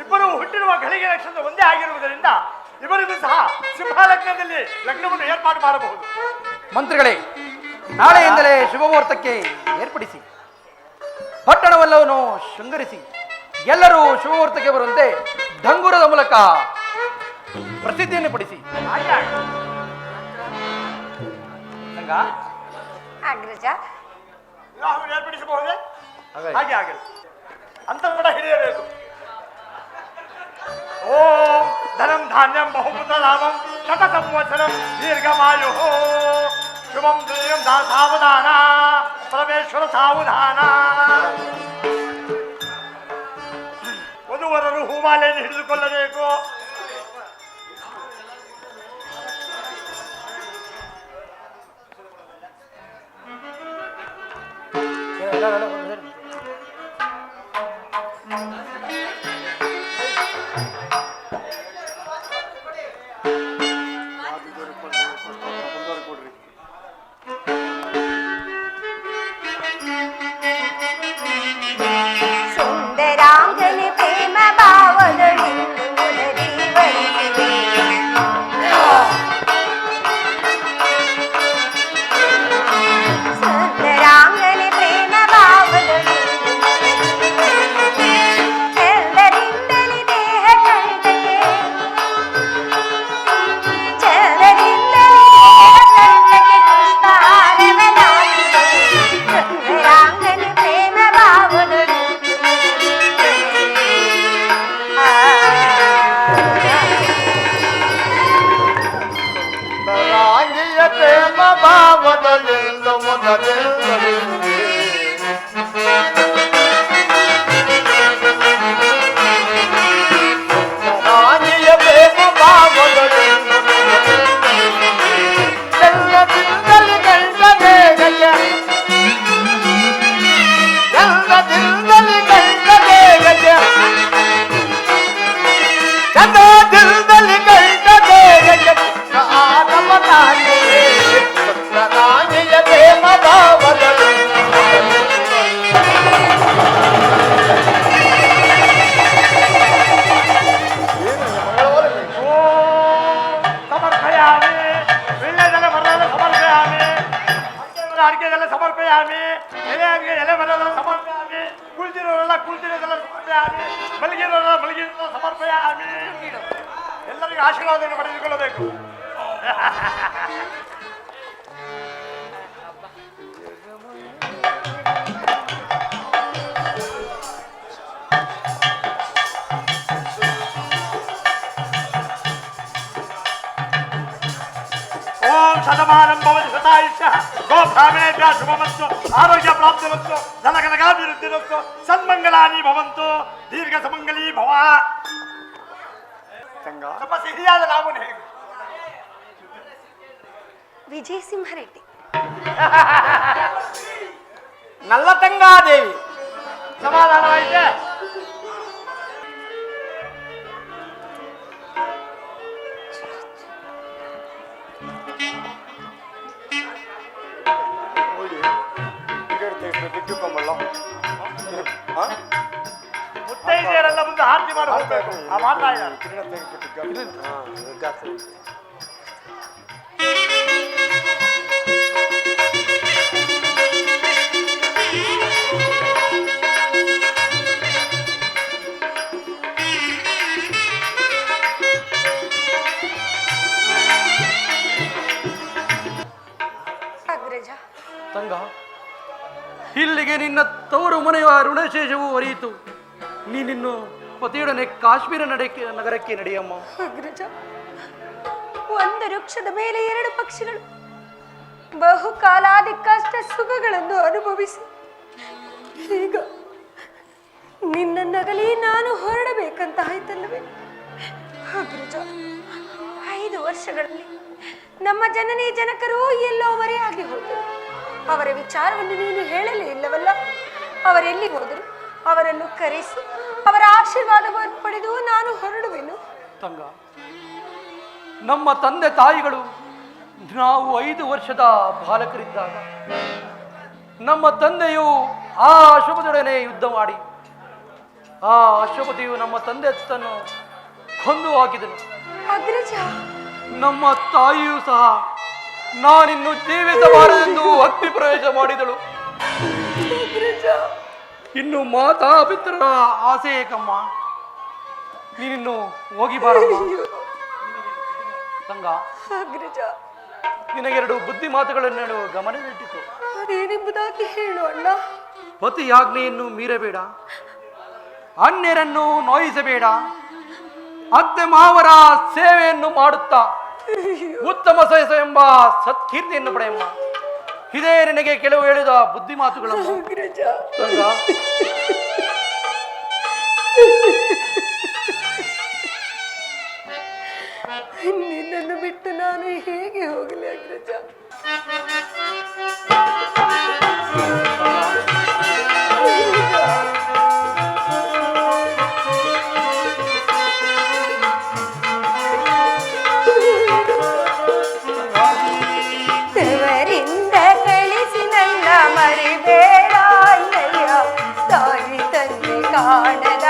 ಇಬ್ಬರು ಹುಟ್ಟಿರುವ ಗಳಿಗೆ ನಕ್ಷತ್ರ ಒಂದೇ ಆಗಿರುವುದರಿಂದ ಇವರಿಗೂ ಸಹ ಸಿಂಹಲಗ್ನದಲ್ಲಿ ಲಗ್ನವನ್ನು ಏರ್ಪಾಡು ಮಾಡಬಹುದು. ಮಂತ್ರಿಗಳೇ, ನಾಳೆಯಿಂದಲೇ ಶುಭ ಮುಹೂರ್ತಕ್ಕೆ ಏರ್ಪಡಿಸಿ. ಪಟ್ಟಣವೆಲ್ಲವನ್ನು ಶೃಂಗರಿಸಿ ಎಲ್ಲರೂ ಶುಭ ಮುಹೂರ್ತಕ್ಕೆ ಬರುವಂತೆ ಡಂಗುರದ ಮೂಲಕ ಪ್ರಸಿದ್ಧಿಯನ್ನು ಪಡಿಸಿ. ಹಾಗೆ ಆಗಲಿ. ಸಂಗ, ಅಗ್ರಜ, ವಿವಾಹವನ್ನು ಏರ್ಪಡಿಸಬಹುದೇ? ಹಾಗೆ ಆಗಲಿ. ಅಂತರ್ಪಟ ಹಿಡಿಯಬೇಕು. ಓಂ ಧನಂ ಧಾನ್ಯಂ ಬಹುಪುತ್ರ ಲಾಭಂ ಶತ ಸಂವತ್ಸರಂ ದೀರ್ಘಮಾಯು ಶುಭಂ ದೀರ್ಘಂ ಸಾವಧಾನ ಪರಮೇಶ್ವರ ಸಾವಧಾನ. ವಧುವರರು ಹೂಮಾಲೆಯನ್ನು ಹಿಡಿದುಕೊಳ್ಳಬೇಕು. ಸುಂದರಾಂಗನೆ ಪ್ರೇಮ ಭಾವದೊಳಿಂದು ಮುದರಿ ಬರಿಸಿದೆ. ಸುಂದರಾಂಗನೆ ಪ್ರೇಮ ಭಾವದೊಳಿಂದು ಮುದರಿ ಬರಿಸಿದೆ. ಚಂದದಿಂದಲಿ ದೇಹ ಕಂಠಕ್ಕೆ, ಚಂದದಿಂದಲಿ ದೇಹ ಕಂಠಕ್ಕೆ ಪುಷ್ಪಹಾರವನಾಗಿದೆ. ಸುಂದರಾಂಗನೆ ಪ್ರೇಮ ಭಾವದೊಳಿಂದು ರಾಂಗಿಯ ಪ್ರೇಮ ಭಾವದಲ್ಲಿಂದ ಮೊದಲಿಂದಲೂ ರಾಂಗಿಯ ಪ್ರೇಮ ಭಾವದಲ್ಲಿಂದ ಎಲ್ಲದಿಂದಲೂ ಗಂಡ ದೇಹಕ್ಕೆ, ಎಲ್ಲದಿಂದಲೂ ಗಂಡ ದೇಹಕ್ಕೆ, ಚಂದದಿಂದಲೂ ಗಂಡ ದೇಹಕ್ಕೆ ರಾಣಿಯ ಪ್ರೇಮ ಭಾವದಲ್ಲಿ ಸಮರ್ಪಯಾಮಿ. ವೀಳ್ಯದೆಲೆ ಮರದೆಲೆ ಸಮರ್ಪಯಾಮಿ. ಅಡಿಕೆದೆಲೆ ಸಮರ್ಪಯಾಮಿ. ಎಲೆ ಎಲೆ ಮರದೆಲೆ ಸಮರ್ಪಯಾಮಿ. ಕುಳಿತಿರೋರೆಲ್ಲ ಕುಳಿತಿರೋದೆಲ್ಲ ಸಮರ್ಪಯಾಮಿ. ಮಲಗಿರೋರೆಲ್ಲ ಮಲಗಿರೋದೆಲ್ಲ ಸಮರ್ಪಯಾಮಿ. ಎಲ್ಲರಿಗೂ ಆಶೀರ್ವಾದವನ್ನು ಪಡೆದುಕೊಳ್ಳಬೇಕು. ಓಂ ಶತಮಾನಂ ಭವತಿ ಶತಾಯುಷ್ಯ ಗೋಬ್ರಾಹ್ಮಣೇಭ್ಯಃ ಶುಭಮಸ್ತು ಆರೋಗ್ಯ ಪ್ರಾಪ್ತಿವಸ್ತು ಧನಕನಕಾಭಿವೃದ್ಧಿರಸ್ತು ಸನ್ಮಂಗಲಾನಿ ಭವಂತು ದೀರ್ಘ ಸುಮಂಗಲೀ ಭವ. ನಮ್ಮ ಸಿಹಿಯಾದ ನಾಮವನ್ನು ಹೇಗೆ? ವಿಜಯ ಸಿಂಹರೆಡ್ಡಿ. ನಲ್ಲತಂಗಾದೇವಿ. ಸಮಾಧಾನವಾಯಿತೆ? ಮುತ್ತೈದೆಯರೆಲ್ಲ ಮುಂದೆ ಆರತಿ ಮಾಡಿ ಹೋಗ್ಬೇಕು. ಆ ಮಾಡ್ತಾ ಇದ್ದಾರೆ. ನಿನಗೆ ನಿನ್ನ ತವರು ಮನೆಯ ಋಣಶೇಷವು ಹೊರೆಯಿತು. ನೀನಿನ್ನು ಪತಿಯೊಡನೆ ಕಾಶ್ಮೀರ ನಗರಕ್ಕೆ ನಡೆಯಮ್ಮ. ಅಗ್ರಜ, ಒಂದು ವೃಕ್ಷದ ಮೇಲೆ 2 ಪಕ್ಷಿಗಳು ಬಹುಕಾಲಾದಿ ಕಷ್ಟ ಸುಖಗಳನ್ನು ಅನುಭವಿಸಿ ಈಗ ನಿನ್ನನ್ನಗಲಿ ನಾನು ಹೊರಡಬೇಕಂತ ಆಯ್ತಲ್ಲವೇ? ಅಗ್ರಜ, 5 ವರ್ಷಗಳಲ್ಲಿ ನಮ್ಮ ಜನನಿ ಜನಕರು ಎಲ್ಲೋ ಮರೆಯಾಗಿ ಹೋದರು. ಅವರ ವಿಚಾರವನ್ನು ನೀನು ಹೇಳಲೇ ಇಲ್ಲವಲ್ಲ. ಅವರೆಲ್ಲಿ ಹೋದರು? ಅವರನ್ನು ಕರೆಸಿ ಅವರ ಆಶೀರ್ವಾದವನ್ನು ಪಡೆದು ನಾನು ಹೊರಡುವೆನು. ತಂಗ, ನಮ್ಮ ತಂದೆ ತಾಯಿಗಳು ನಾವು 5 ವರ್ಷದ ಬಾಲಕರಿದ್ದಾಗ ನಮ್ಮ ತಂದೆಯು ಆ ಅಶ್ವಪತಿಯೊಡನೆ ಯುದ್ಧ ಮಾಡಿ ಆ ಅಶ್ವಪತಿಯು ನಮ್ಮ ತಂದೆ ತನ್ನು ಕೊಂದು ಹಾಕಿದನು. ಅಗ್ರಜ, ನಮ್ಮ ತಾಯಿಯೂ ಸಹ ನಾನಿನ್ನು ಜೀವಿಸಬಾರದೆಂದು ಅಗ್ನಿ ಪ್ರವೇಶ ಮಾಡಿದಳು. ಇನ್ನು ಮಾತಾ ಪಿತೃರ ಆಸೆ ಏಕಮ್ಮ. ನೀನಿನ್ನು ಹೋಗಿ ಬಾರಮ್ಮ. ತಂಗ, ಅಗ್ರಜ, ನಿನಗೆರಡು ಬುದ್ಧಿ ಮಾತುಗಳನ್ನು ಗಮನದಲ್ಲಿಟ್ಟುಕೋ. ಅದೇನೆಂಬುದಾಗಿ ಹೇಳು ಅಣ್ಣ. ಪತಿ ಆಜ್ಞೆಯನ್ನು ಮೀರಬೇಡ, ಅನ್ಯರನ್ನು ನೋಯಿಸಬೇಡ, ಅತ್ತೆ ಮಾವರ ಸೇವೆಯನ್ನು ಮಾಡುತ್ತಾ ಉತ್ತಮ ಸಹಿಸ ಎಂಬ ಸತ್ಕೀರ್ತಿಯನ್ನು ಪಡೆಯಮ್ಮ. ಇದೇ ನಿನಗೆ ಕೆಲವು ಹೇಳಿದ ಬುದ್ಧಿ ಮಾತುಗಳನ್ನು. ತಂಗ, ನಿನ್ನನ್ನು ಬಿಟ್ಟು ನಾನು ಹೇಗೆ ಹೋಗಲಿ ಅಗ್ರಜ? ದೇವರಿಂದ ಕಳಿಸಿ ನನ್ನ ಮರಿಬೇಡ ಅಲ್ಲಯ್ಯ, ತಾಯಿ ತಂದೆ ಕಾಣದ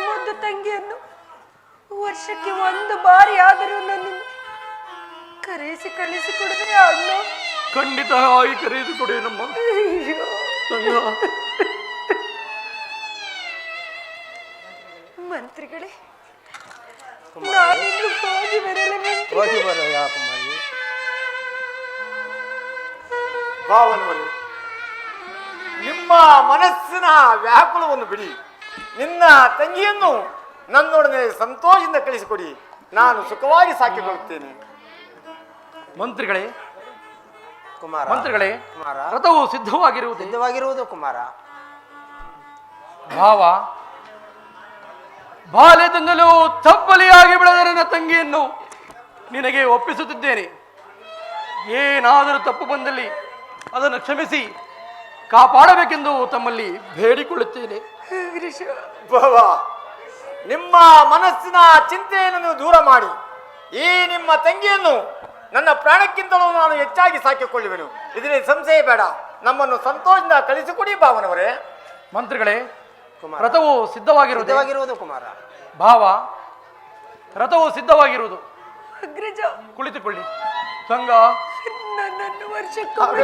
ಮುದ್ದು ತಂಗಿಯನ್ನು ವರ್ಷಕ್ಕೆ ಒಂದು ಬಾರಿ ಆದರೂ ನನ್ನನ್ನು ಕರೆಸಿ ಕಳಿಸಿಕೊಡುವೆ ಅಣ್ಣ. ಖಂಡಿತ ಈ ಕರೆದು ಕೊಡಿ ನಮ್ಮ ಅಯ್ಯೋ. ಮಂತ್ರಿಗಳೇ, ನಾನಿನ್ನು ಹೋಗಿ ಬರಲ್ಲ ಮಂತ್ರಿ. ಹೋಗಿ ಬರೋಯ ಕುಮಾರಿ. ಭಾವನವರೇ, ನಿಮ್ಮ ಮನಸ್ಸಿನ ವ್ಯಾಕುಲವನ್ನು ಬಿಡಿ. ನಿನ್ನ ತಂಗಿಯನ್ನು ನನ್ನೊಡನೆ ಸಂತೋಷದಿಂದ ಕಳಿಸಿಕೊಡಿ. ನಾನು ಸುಖವಾಗಿ ಸಾಕಿಕೊಳ್ಳುತ್ತೇನೆ. ಮಂತ್ರಿಗಳೇ, ಕುಮಾರ ಮಂತ್ರಿಗಳೇ, ಕುಮಾರ ರಥವು ಸಿದ್ಧವಾಗಿರುವುದೇ? ಸಿದ್ಧವಾಗಿರುವುದು ಕುಮಾರ. ಭಾವ, ಬಾಲ್ಯದಿಂದಲೂ ತಪ್ಪಲಿಯಾಗಿ ಬೆಳೆದ ನನ್ನ ತಂಗಿಯನ್ನು ನಿನಗೆ ಒಪ್ಪಿಸುತ್ತಿದ್ದೇನೆ. ಏನಾದರೂ ತಪ್ಪು ಬಂದಲ್ಲಿ ಅದನ್ನು ಕ್ಷಮಿಸಿ ಕಾಪಾಡಬೇಕೆಂದು ತಮ್ಮಲ್ಲಿ ಬೇಡಿಕೊಳ್ಳುತ್ತೇನೆ. ಭಾವ, ನಿಮ್ಮ ಮನಸ್ಸಿನ ಚಿಂತೆಯನ್ನು ನೀವು ದೂರ ಮಾಡಿ ಈ ನಿಮ್ಮ ತಂಗಿಯನ್ನು ನನ್ನ ಪ್ರಾಣಕ್ಕಿಂತಲೂ ನಾನು ಹೆಚ್ಚಾಗಿ ಸಾಕಿಕೊಳ್ಳುವೆನು. ಇದರಲ್ಲಿ ಸಂಶಯ ಬೇಡ. ನಮ್ಮನ್ನು ಸಂತೋಷದಿಂದ ಕಳಿಸಿಕೊಡಿ ಭಾವನವರೇ. ಮಂತ್ರಿಗಳೇ, ಕುಮಾರ ರಥವು ಸಿದ್ಧವಾಗಿರುವುದು. ಸಿದ್ಧವಾಗಿರುವುದು ಕುಮಾರ. ಭಾವ, ರಥವು ಸಿದ್ಧವಾಗಿರುವುದು. ಅಗ್ರಜ, ಕುಳಿತುಕೊಳ್ಳಿ. ತಂಗ, ನನ್ನನ್ನು ವರ್ಷಕ್ಕೊಮ್ಮೆ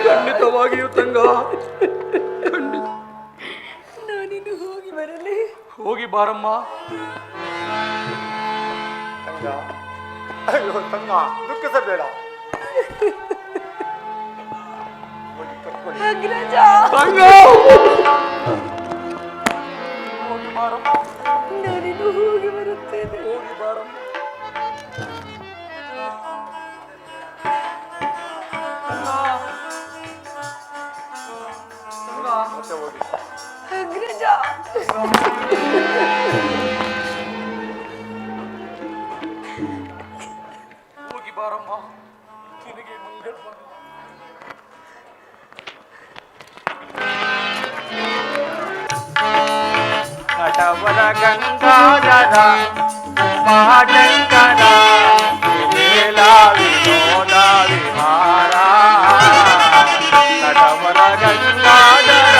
ಖಂಡಿತವಾಗಿಯೂ ತಂಗ, ಖಂಡಿತ. ನಾನಿನ್ನು ಹೋಗಿ ಬರಲಿ. ಹೋಗಿ ಬಾರಮ್ಮ. ತಂಗ, ಅಯ್ಯೋ ತಂಗ, ದುಃಖಿಸಬೇಡ. ಹೋಗಿ ಕರ್ಕೊಳ್ಳಿ. ಅಗ್ರಜ, ತಂಗ, ಹೋಗಿ ಬಾರಮ್ಮ. ನಾನಿನ್ನು ಹೋಗಿ ಬರುತ್ತೇನೆ. ಹೋಗಿ ಬಾರಮ್ಮ. ಮತ್ತೆ ಹೋಗಿ. ಅಗ್ರಜ, ಹೋಗಿ ಬಾರಮ್ಮ. ನಿನಗೆ ಮಂಗಳ. ನಟವರ ಗಂಗಾಧರ ಮಹಾಶಂಕರ ಲೀಲಾ ವಿನೋದ ವಿಹಾರ ನಟವರ ಗಂಗಾಧರ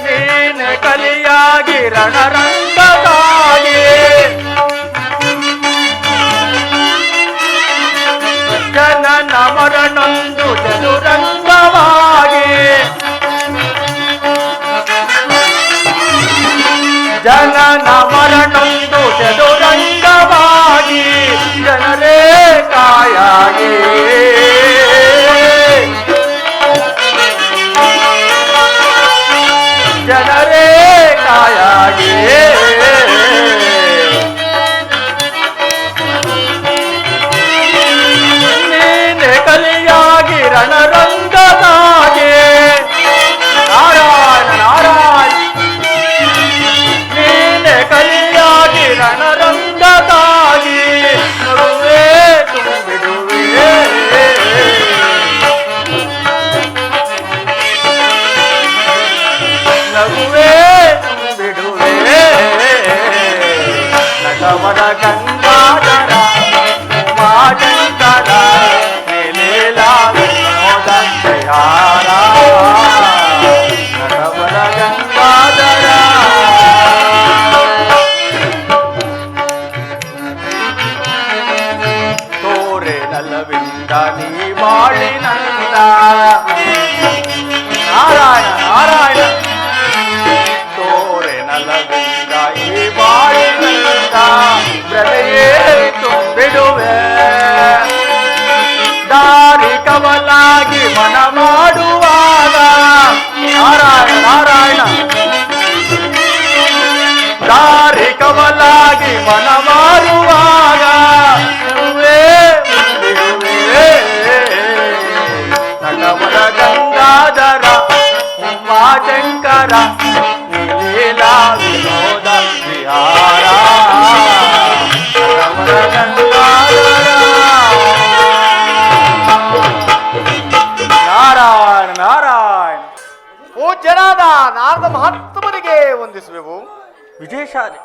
ನೀನೆ ಕಲಿಯಾಗಿ ರಣರಂಗದಾಗಿ ಜನನ ಮರಣೊಂದು ಚದುರಂಗವಾಗಿ ಜನನ ಮರಣೊಂದು ಚದುರಂಗವಾಗಿ ಜನರೇ ಕಾಯಾಗಿ ಜನರೇ ಕಾಯಾಗಿ ನೀನೆ ಕಲಿಯಾಗಿ ರಣರಂಗದಾಗೆ ನಾರಾಯಣ ನಾರಾಯಣ ನೀನೆ ಕಲಿಯಾಗಿ ರಣರಂಗದಾಗಿ ನಗುವೆ ತುಂಬಿಡುವೆ ನಗುವೆ ತುಂಬಿಡುವೆ ನಗವರ ಗಂಗಾಧರ ಮಾಜಂಕರ ಲೀಲಾ ವಿನೋದ ವಿಹಾರ ನಗವರ ಗಂಗಾಧರ ತೋರೆ ನಲವಿಂದ ನೀ ಬಾಳಿನಂದ ನಾರಾಯಣ ನಾರಾಯಣ ತೋರೆ ನಲವಿಂದ ಈ ಬಾಳಿನಂದ ಪ್ರಲಯೇ ತುಂಬಿಡುವೆ ದಾರಿ ಕವಲಾಗಿ ಮನ ಮಾಡುವಾಗ ನಾರಾಯಣ ನಾರಾಯಣ ದಾರಿ ಕವಲಾಗಿ ಮನ ಮಾಡುವಾಗ ಬಿಡುವೆ ಬಿಡುವೆ ನಟವರ ಗಂಗಾಧರ ಉಮಾಶಂಕರ ಲೀಲಾ ವಿನೋದ ವಿಹಾರ ನಟವರ ಗಂಗಾಧರ ನಾರಾಯಣ ನಾರಾಯಣ. ಪೂಜ್ಯರಾದ ನಾರದ ಮಹಾತ್ಮರಿಗೆ ವಂದಿಸುವೆವು. ವಿಜಯಶಾಲಿ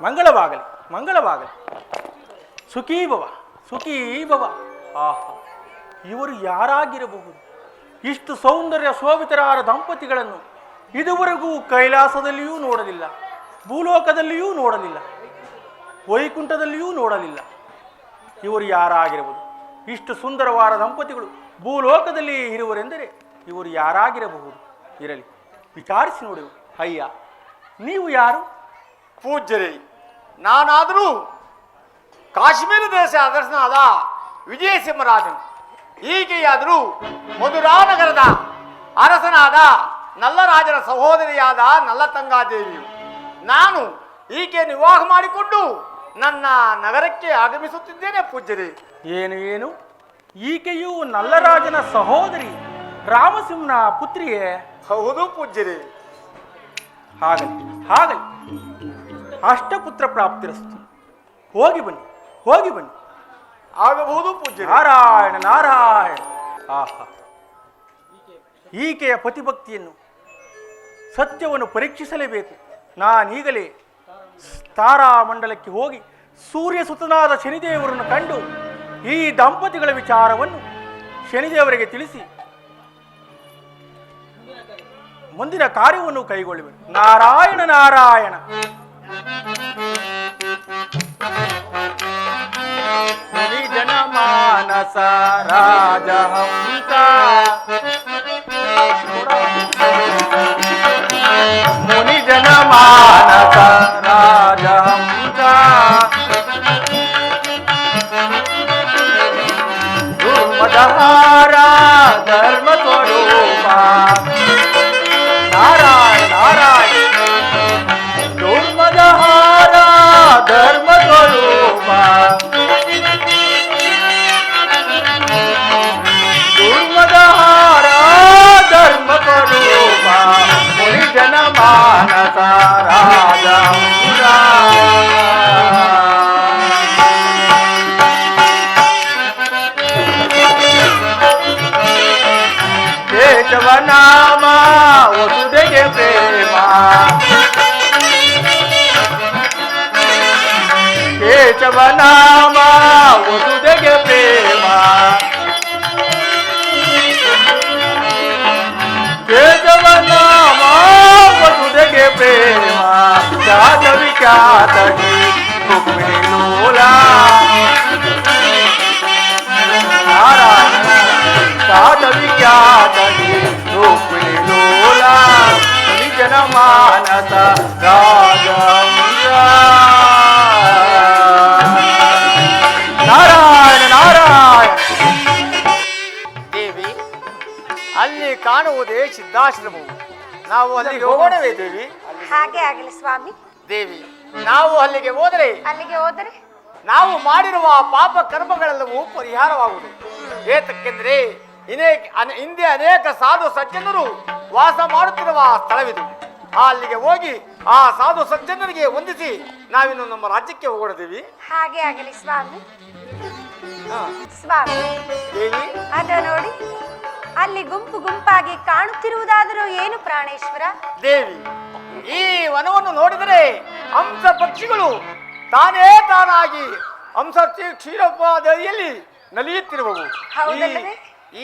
ಮಂಗಳವಾಗಲಿ ಮಂಗಳವಾಗಲಿ. ಸುಖೀ ಭವ ಸುಖೀ ಭವ. ಆಹಾ, ಇವರು ಯಾರಾಗಿರಬಹುದು? ಇಷ್ಟು ಸೌಂದರ್ಯ ಶೋಭಿತರಾದ ದಂಪತಿಗಳನ್ನು ಇದುವರೆಗೂ ಕೈಲಾಸದಲ್ಲಿಯೂ ನೋಡಲಿಲ್ಲ, ಭೂಲೋಕದಲ್ಲಿಯೂ ನೋಡಲಿಲ್ಲ, ವೈಕುಂಠದಲ್ಲಿಯೂ ನೋಡಲಿಲ್ಲ. ಇವರು ಯಾರಾಗಿರಬಹುದು? ಇಷ್ಟು ಸುಂದರವಾದ ದಂಪತಿಗಳು ಭೂಲೋಕದಲ್ಲಿ ಇರುವರೆಂದರೆ ಇವರು ಯಾರಾಗಿರಬಹುದು? ಇರಲಿ, ವಿಚಾರಿಸಿ ನೋಡೆವು. ಅಯ್ಯ, ನೀವು ಯಾರು? ಪೂಜ್ಯರೇ, ನಾನಾದರೂ ಕಾಶ್ಮೀರ ದೇಶ ಅರಸನಾದ ವಿಜಯಸಿಂಹರಾಜನು. ಈಕೆಯಾದರೂ ಮಧುರಾನಗರದ ಅರಸನಾದ ನಲ್ಲರಾಜನ ಸಹೋದರಿಯಾದ ನಲ್ಲತಂಗಾದೇವಿಯು. ನಾನು ಈಕೆಯನ್ನು ವಿವಾಹ ಮಾಡಿಕೊಂಡು ನನ್ನ ನಗರಕ್ಕೆ ಆಗಮಿಸುತ್ತಿದ್ದೇನೆ ಪೂಜ್ಯರೇ. ಏನು ಏನು? ಈಕೆಯು ನಲ್ಲರಾಜನ ಸಹೋದರಿ, ರಾಮಸಿಂಹನ ಪುತ್ರಿಯೇ? ಹೌದು ಪೂಜ್ಯರೇ. ಹಾಗಲಿ ಹಾಗಲಿ, ಅಷ್ಟಪುತ್ರ ಪ್ರಾಪ್ತಿರಸ್ತು. ಹೋಗಿ ಬನ್ನಿ, ಹೋಗಿ ಬನ್ನಿ. ಆಗಬಹುದು ಪೂಜ್ಯರೇ. ನಾರಾಯಣ ನಾರಾಯಣ. ಆಹಾ, ಈಕೆಯ ಪತಿಭಕ್ತಿಯನ್ನು, ಸತ್ಯವನ್ನು ಪರೀಕ್ಷಿಸಲೇಬೇಕು. ನಾನೀಗಲೇ ತಾರಾಮಂಡಲಕ್ಕೆ ಹೋಗಿ ಸೂರ್ಯ ಸುತನಾದ ಶನಿದೇವರನ್ನು ಕಂಡು ಈ ದಂಪತಿಗಳ ವಿಚಾರವನ್ನು ಶನಿದೇವರಿಗೆ ತಿಳಿಸಿ ಮುಂದಿನ ಕಾರ್ಯವನ್ನು ಕೈಗೊಳ್ಳುವೆನು. ನಾರಾಯಣ ನಾರಾಯಣ. ಮುನಿ ಜನಮಾನಸ ರಾಜಹಂಸ, ಮುನಿ ಜನಮಾನಸ ರಾಜಹಂಸ, ದುರ್ಮದಹಾರ ಧರ್ಮ ಸ್ವರೂಪ. ನಾರಾಯಣ ನಾರಾಯಣ. ದುರ್ಮದಹಾರ ಧರ್ಮ ಸ್ವರೂಪ, ದುರ್ಮದಹಾರ ಧರ್ಮ ಸ್ವರೂಪ, ಮುನಿ ಜನಮಾನಸ ರಾಜಹಂಸ. ಕೇಶವ ನಾಮ ವಸುದೆಗೆ ಪ್ರೇಮ, ಕೇಶವ ನಾಮ ವಸುದೆಗೆ ಪ್ರೇಮ, ಕೇಶವ ನಾಮ ವಸುದೆಗೆ ಪ್ರೇಮ. ಖ್ಯಾತ ವಿಖ್ಯಾತ ರುಕ್ಮಿಣಿ ಲೋಲ. ನಾರಾಯಣ. ಖ್ಯಾತ ವಿಖ್ಯಾತ ರುಕ್ಮಿಣಿ ಲೋಲ, ನಿಜನ ಮಾನಸ ರಾಜಹಂಸ. ನಾರಾಯಣ ನಾರಾಯಣ. ದೇವಿ, ಅಲ್ಲಿ ಕಾಣುವುದೇ ಸಿದ್ಧಾಶ್ರಮವು. ನಾವು ಅಲ್ಲಿಗೆ ಹೋಗೋಣವೇ ದೇವಿ? ಹಾಗೆ ಆಗಲಿ ಸ್ವಾಮಿ. ದೇವಿ, ನಾವು ಅಲ್ಲಿಗೆ ಹೋದರೆ ಅಲ್ಲಿಗೆ ಹೋದರೆ ನಾವು ಮಾಡಿರುವ ಪಾಪ ಕರ್ಮಗಳೆಲ್ಲವೂ ಪರಿಹಾರವಾಗುವುದು. ಏತಕ್ಕೆಂದರೆ ಹಿಂದೆ ಅನೇಕ ಸಾಧು ಸಜ್ಜನರು ವಾಸ ಮಾಡುತ್ತಿರುವ ಸ್ಥಳವಿದು. ಅಲ್ಲಿಗೆ ಹೋಗಿ ಆ ಸಾಧು ಸಜ್ಜನರಿಗೆ ವಂದಿಸಿ ನಾವಿನ್ನು ನಮ್ಮ ರಾಜ್ಯಕ್ಕೆ ಹೋಗೋಣ ದೇವಿ. ಹಾಗೆ ಆಗಲಿ ಸ್ವಾಮಿ. ಸ್ವಾಮಿ, ದೇವಿ, ಅದ ನೋಡಿ, ಅಲ್ಲಿ ಗುಂಪು ಗುಂಪಾಗಿ ಕಾಣುತ್ತಿರುವುದಾದರೂ ಏನು ಪ್ರಾಣೇಶ್ವರ? ದೇವಿ, ಈ ವನವನ್ನು ನೋಡಿದರೆ ಹಂಸ ಪಕ್ಷಿಗಳು ತಾನೇ ತಾನಾಗಿ ಹಂಸ ಕ್ಷೀರೋಪಾದಿಯಲ್ಲಿ ನಲಿಯುತ್ತಿರುವವು. ಹೌದಲ್ಲವೇ?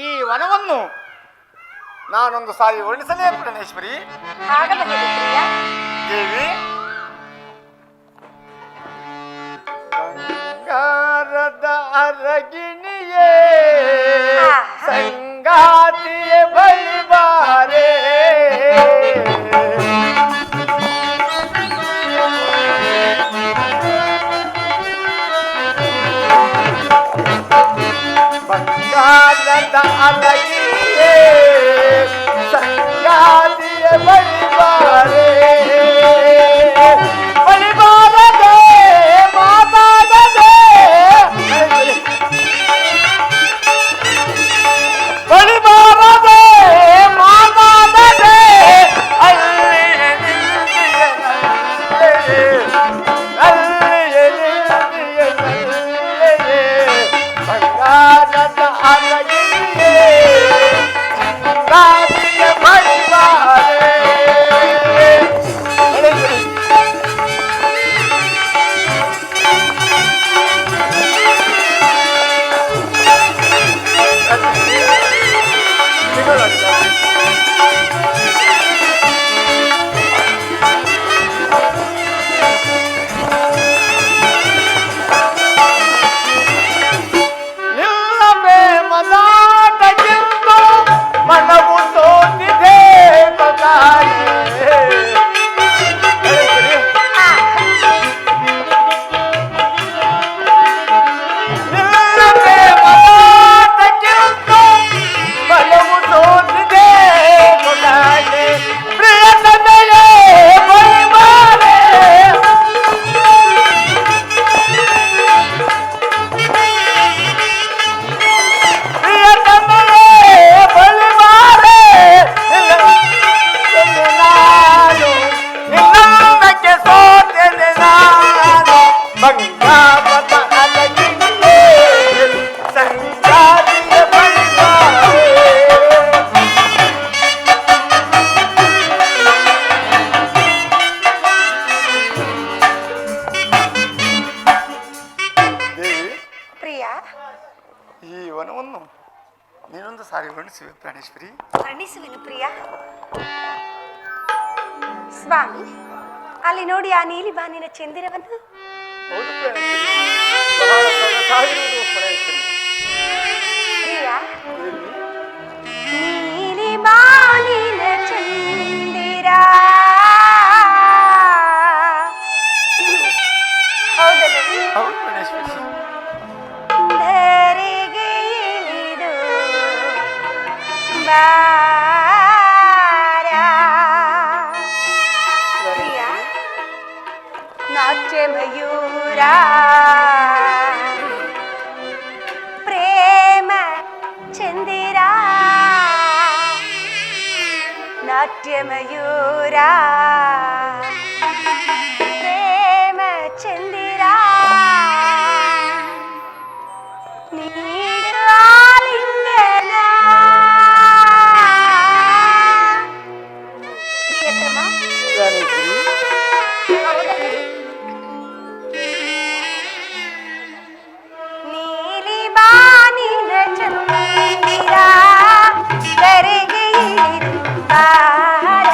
ಈ ವನವನ್ನು ನಾನೊಂದು ಸಾರಿ ವರ್ಣಿಸಲೇ ಪ್ರಾಣೇಶ್ವರಿ. ಆಗಬಹುದು ಪ್ರಿಯ. ದೇವಿ, ಬಂಗಾರದ ಅರಗಿಣಿಯೇ ಸಂಗಾತಿಯ ಬಳಿ ಬಾರೆ, ಬಂಗಾರದ ಅರಗಿಣಿಯೇ ಸಂಗಾತಿಯ ಬಳಿ ಬಾರೆ, ಬಳಿ ಬಾರದೆ ಮಾತಾಡದೆ, ಬಳಿ ಬಾರದೆ ಮಾತಾಡದೆ, ಅಲ್ಲಿಯೇ ನಿಂತಿಯೇ ಅಲ್ಲಿಯೇ ನಿಂತಿಯೇ ಬಂಗಾರದ ಅರಗಿಣಿಯೇ ರಾಜಿಯ ಬಳಿ ಬಾರೆ. ನೀನೊಂದು ಸಾರಿ ವರ್ಣಿಸುವೆ ಪ್ರಾಣೇಶ್ವರಿ. ವರ್ಣಿಸುವೆನು ಪ್ರಿಯ. ಸ್ವಾಮಿ, ಅಲ್ಲಿ ನೋಡಿ ಆ ನೀಲಿ ಬಾನಿನ ಚಂದಿರವನ್ನು. ಹೌದು ಪ್ರಾಣೇಶ್ವರಿ, ಬಹಳ ಸೊಗಸಾಗಿರುವುದು ಪ್ರಾಣೇಶ್ವರಿ. ಪ್ರಿಯ, ನೀಲಿ ಬಾನಿನ ಚಂದಿರ. ಹೌದಲ್ಲವೇ? ಹೌದು ಪ್ರಾಣೇಶ್ವರಿ. ಧರೆಗೆ ಇಳಿದು ಬಾರ. ಪ್ರಿಯ, ನಾಟ್ಯ ಮಯೂರ ಪ್ರೇಮ ಚಂದಿರ. ನಾಟ್ಯ ಮಯೂರ ಪ್ರೇಮ ಚಂದಿರ. ನೀಡು ಆಲಿಂಗನ. ಪ್ರಿಯತಮ, ಪ್ರಾಣೇಶ್ವರಿ, ನೀಲಿ ಬಾನಿನ ಚಂದಿರ ಧರೆಗೆ ಇಳಿದು ಬಾರ.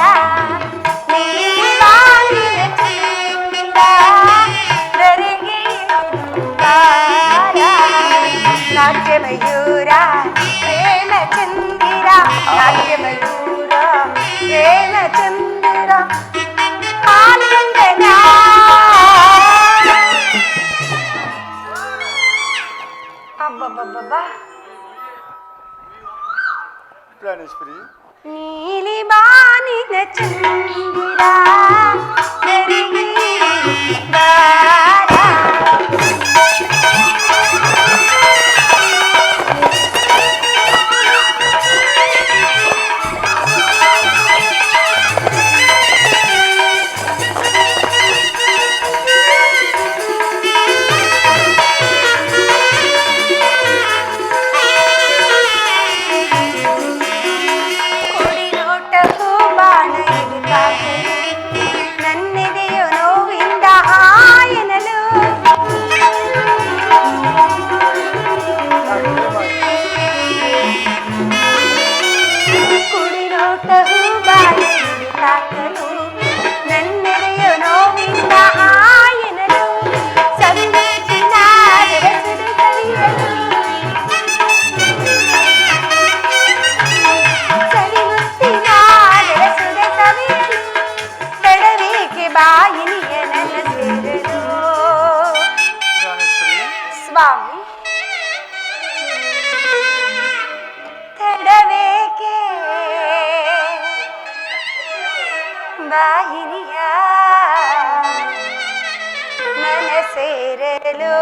ನೀಲಿ ಬಾನಿನ ಚಂದಿರ ಧರೆಗೆ ಇಳಿದು ಬಾರ. ನಾಟ್ಯ ಮಯೂರ ಪ್ರೇಮ ಚಂದಿರ. ನಾಟ್ಯ ಮಯೂರ ಪ್ರೇಮ ಚಂದಿರ. ಆಲಿಂಗನ. ಅಬ್ಬಬ್ಬಬ್ಬಬ್ಬಾ. ಪ್ರಾಣೇಶ್ವರಿ, ನೀಲಿ ಬಾನಿನ ಚಂದಿರ ಧರೆಗೆ ಇಳಿದು ಬಾರ. ಕೊಡಿ ನೋಟಕ್ಕೂ ಬಾಣ ಇಳಿದಾಕೆ ನನ್ನೆದೆಯು ನೋವಿಂದ ಹಾಯನಲು. ಕುಡಿ ನೋಟವು ಬಾಣ ಇಳಿದಾಕಲು ನನ್ನೆದೆಯು ನೋವಿಂದ ಹಾಯನಲು. ಸಂದೇಶಿನ ಬೆರೆಸದೆ ಕವಿಯಲು. ಸರಿಮುತ್ತಿನ ಬೆರೆಸದೆ ಕವಿಯಲು. ತಡವೇಕೆ ಬಾಯಿನಿಯ ನನ್ನ ಸೇರಲು. ಪ್ರಾಣೇಶ್ವರಿ, ಸ್ವಾಮಿ, ತಡವೇಕೆ ಬಾಯಿನಿಯ ನನ್ನ ಸೇರಲು.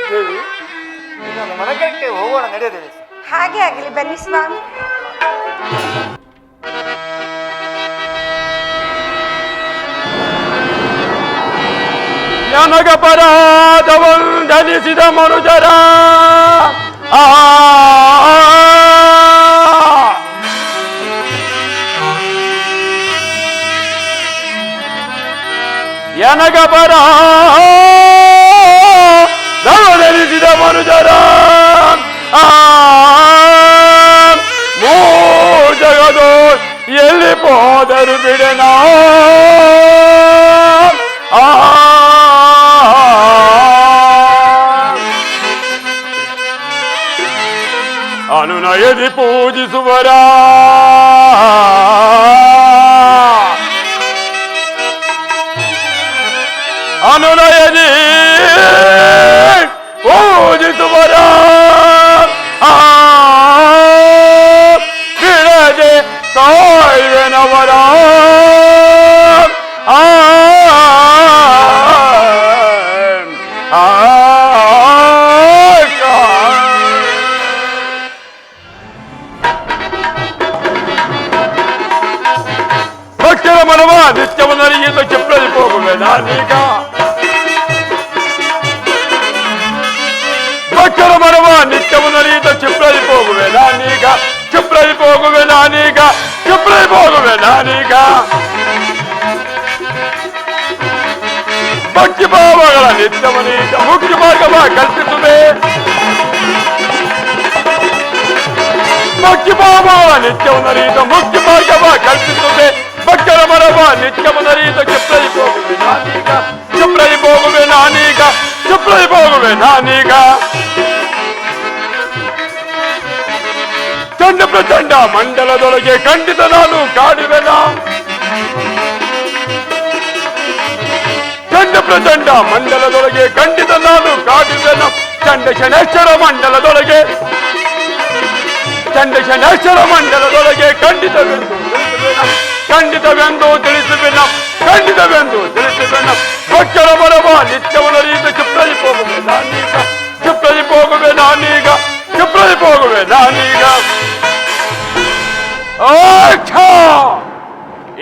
ದೇವಿ, ಇನ್ನೊಂದು ಮನಕಕ್ಕೆ ಹೋಗೋಣ, ನಡೆಯದೇವಿ. ಹಾಗೆ ಆಗಲಿ, ಬನ್ನಿ ಸ್ವಾಮಿ. ನನಗಪರಾಧವಂದನಿಸಿದ ಮನುಜರ ನನಗಪರಾಧವನಿಸಿದ ಮನುಜರ ಮೂ ಜಗದು ಎಲ್ಲಿ ಹೋದರು ಬಿಡೆನ. ಅನುನಯದಿ ಪೂಜಿಸುವರ ಅನುನಯದಿ ಪೂಜಿಸುವರ ಬಿಡದೆ ಕಾಯ್ವೆನವರ. ಭಕ್ತರ ಮನವ ನಿತ್ಯವನ್ನರಿಗಿಂತ ಚಿಪ್ಪಳಿ ಹೋಗುವೆ ನಾನೀಗ. ಭಕ್ತರ ಮನವ ನಿತ್ಯವನ್ನರಿಗಿಂತ ಚಿಪ್ಪಳಿ ಹೋಗುವೆ ನಾನೀಗ. ಚಿಪ್ಪಳಿ ಹೋಗುವೆ ನಾನೀಗ. ಚಿಪ್ಪಳಿ ಹೋಗುವೆ ನಾನೀಗ. ಭಕ್ತಿ ಭಾವಗಳ ನಿತ್ಯವನೀತ ಮುಖ್ಯ ಮಾರ್ಗವ ಕಲ್ಪಿಸುವೆ. ಭಕ್ತಿ ಭಾವಗಳ ನಿತ್ಯವನರೀತ ಮುಖ್ಯ ಮಾರ್ಗವ ಕಲ್ಪಿಸುವೆ. ಭಕ್ತರ ಮರವ ನಿತ್ಯವನರೀತ ಚಿಪ್ರೈ ಹೋಗುವೆ ನಾನೀಗ, ಚಿಪ್ರೈ ಹೋಗುವೆ ನಾನೀಗ, ಚಿಪ್ರೈ ಹೋಗುವೆ ನಾನೀಗ. ಚಂಡ ಪ್ರಚಂಡ ಮಂಡಲದೊಳಗೆ ಖಂಡಿತ ನಾನು ಕಾಡುವೆನ. ಚಂಡ ಪ್ರಚಂಡ ಮಂಡಲದೊಳಗೆ ಖಂಡಿತ ನಾನು ಕಾಡುವೆನ. ಚಂಡ ಶನೇಶ್ವರ ಮಂಡಲದೊಳಗೆ, ಚಂಡ ಶನೇಶ್ವರ ಮಂಡಲದೊಳಗೆ ಖಂಡಿತವೆಂದು ಖಂಡಿತವೆಂದು ತಿಳಿಸುವೆನ, ಖಂಡಿತವೆಂದು ತಿಳಿಸುವೆನ. ಭಕ್ತರ ಮರವ ನಿತ್ಯವನರೀತ ಚಿಪ್ರೈ ಹೋಗುವೆ ನಾನೀಗ, ಚಿಪ್ರೈ ಹೋಗುವೆ ನಾನೀಗ, ಚಿಪ್ರೈ ಹೋಗುವೆ ನಾನೀಗ.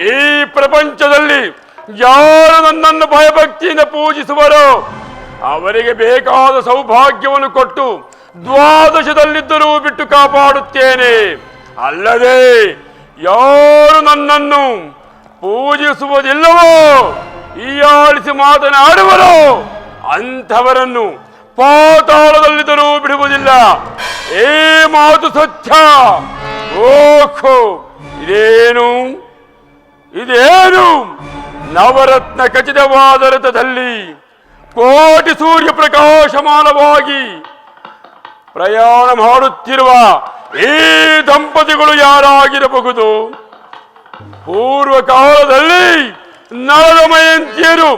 ಈ ಪ್ರಪಂಚದಲ್ಲಿ ಯಾರು ನನ್ನನ್ನು ಭಯಭಕ್ತಿಯಿಂದ ಪೂಜಿಸುವರೋ ಅವರಿಗೆ ಬೇಕಾದ ಸೌಭಾಗ್ಯವನ್ನು ಕೊಟ್ಟು ದ್ವಾದಶದಲ್ಲಿದ್ದರೂ ಬಿಟ್ಟು ಕಾಪಾಡುತ್ತೇನೆ. ಅಲ್ಲದೆ ಯಾರು ನನ್ನನ್ನು ಪೂಜಿಸುವುದಿಲ್ಲವೋ, ಹೀಯಾಳಿಸಿ ಮಾತನಾಡುವರೋ ಅಂಥವರನ್ನು ಪಾತಾಳದಲ್ಲಿದ್ದರೂ ಬಿಡುವುದಿಲ್ಲ. ಈ ಮಾತು ಸತ್ಯ. ಓಹೋ, ಇದೇನು ನವರತ್ನ ಖಚಿತವಾದ ರಥದಲ್ಲಿ ಕೋಟಿ ಸೂರ್ಯ ಪ್ರಕಾಶಮಾನವಾಗಿ ಪ್ರಯಾಣ ಮಾಡುತ್ತಿರುವ ಈ ದಂಪತಿಗಳು ಯಾರಾಗಿರಬಹುದು? ಪೂರ್ವ ಕಾಲದಲ್ಲಿ ನಳದಮಯಂತಿಯರು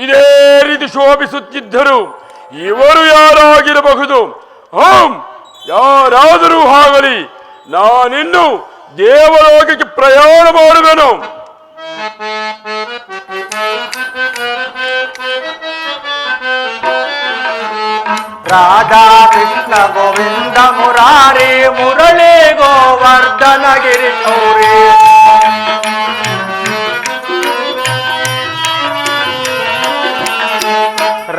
ಇದೇ ರೀತಿ ಶೋಭಿಸುತ್ತಿದ್ದರು. ಇವರು ಯಾರಾಗಿರಬಹುದು? ಯಾರಾದರೂ ಆಗಲಿ, ನಾನಿನ್ನು ದೇವಲೋಕಕ್ಕೆ ಪ್ರಯಾಣ ಮಾಡುವೆನು. ರಾಧಾ ಕೃಷ್ಣ ಗೋವಿಂದ ಮುರಾರಿ ಮುರಳಿ ಗೋವರ್ಧನ ಗಿರಿ ಗೌರಿ.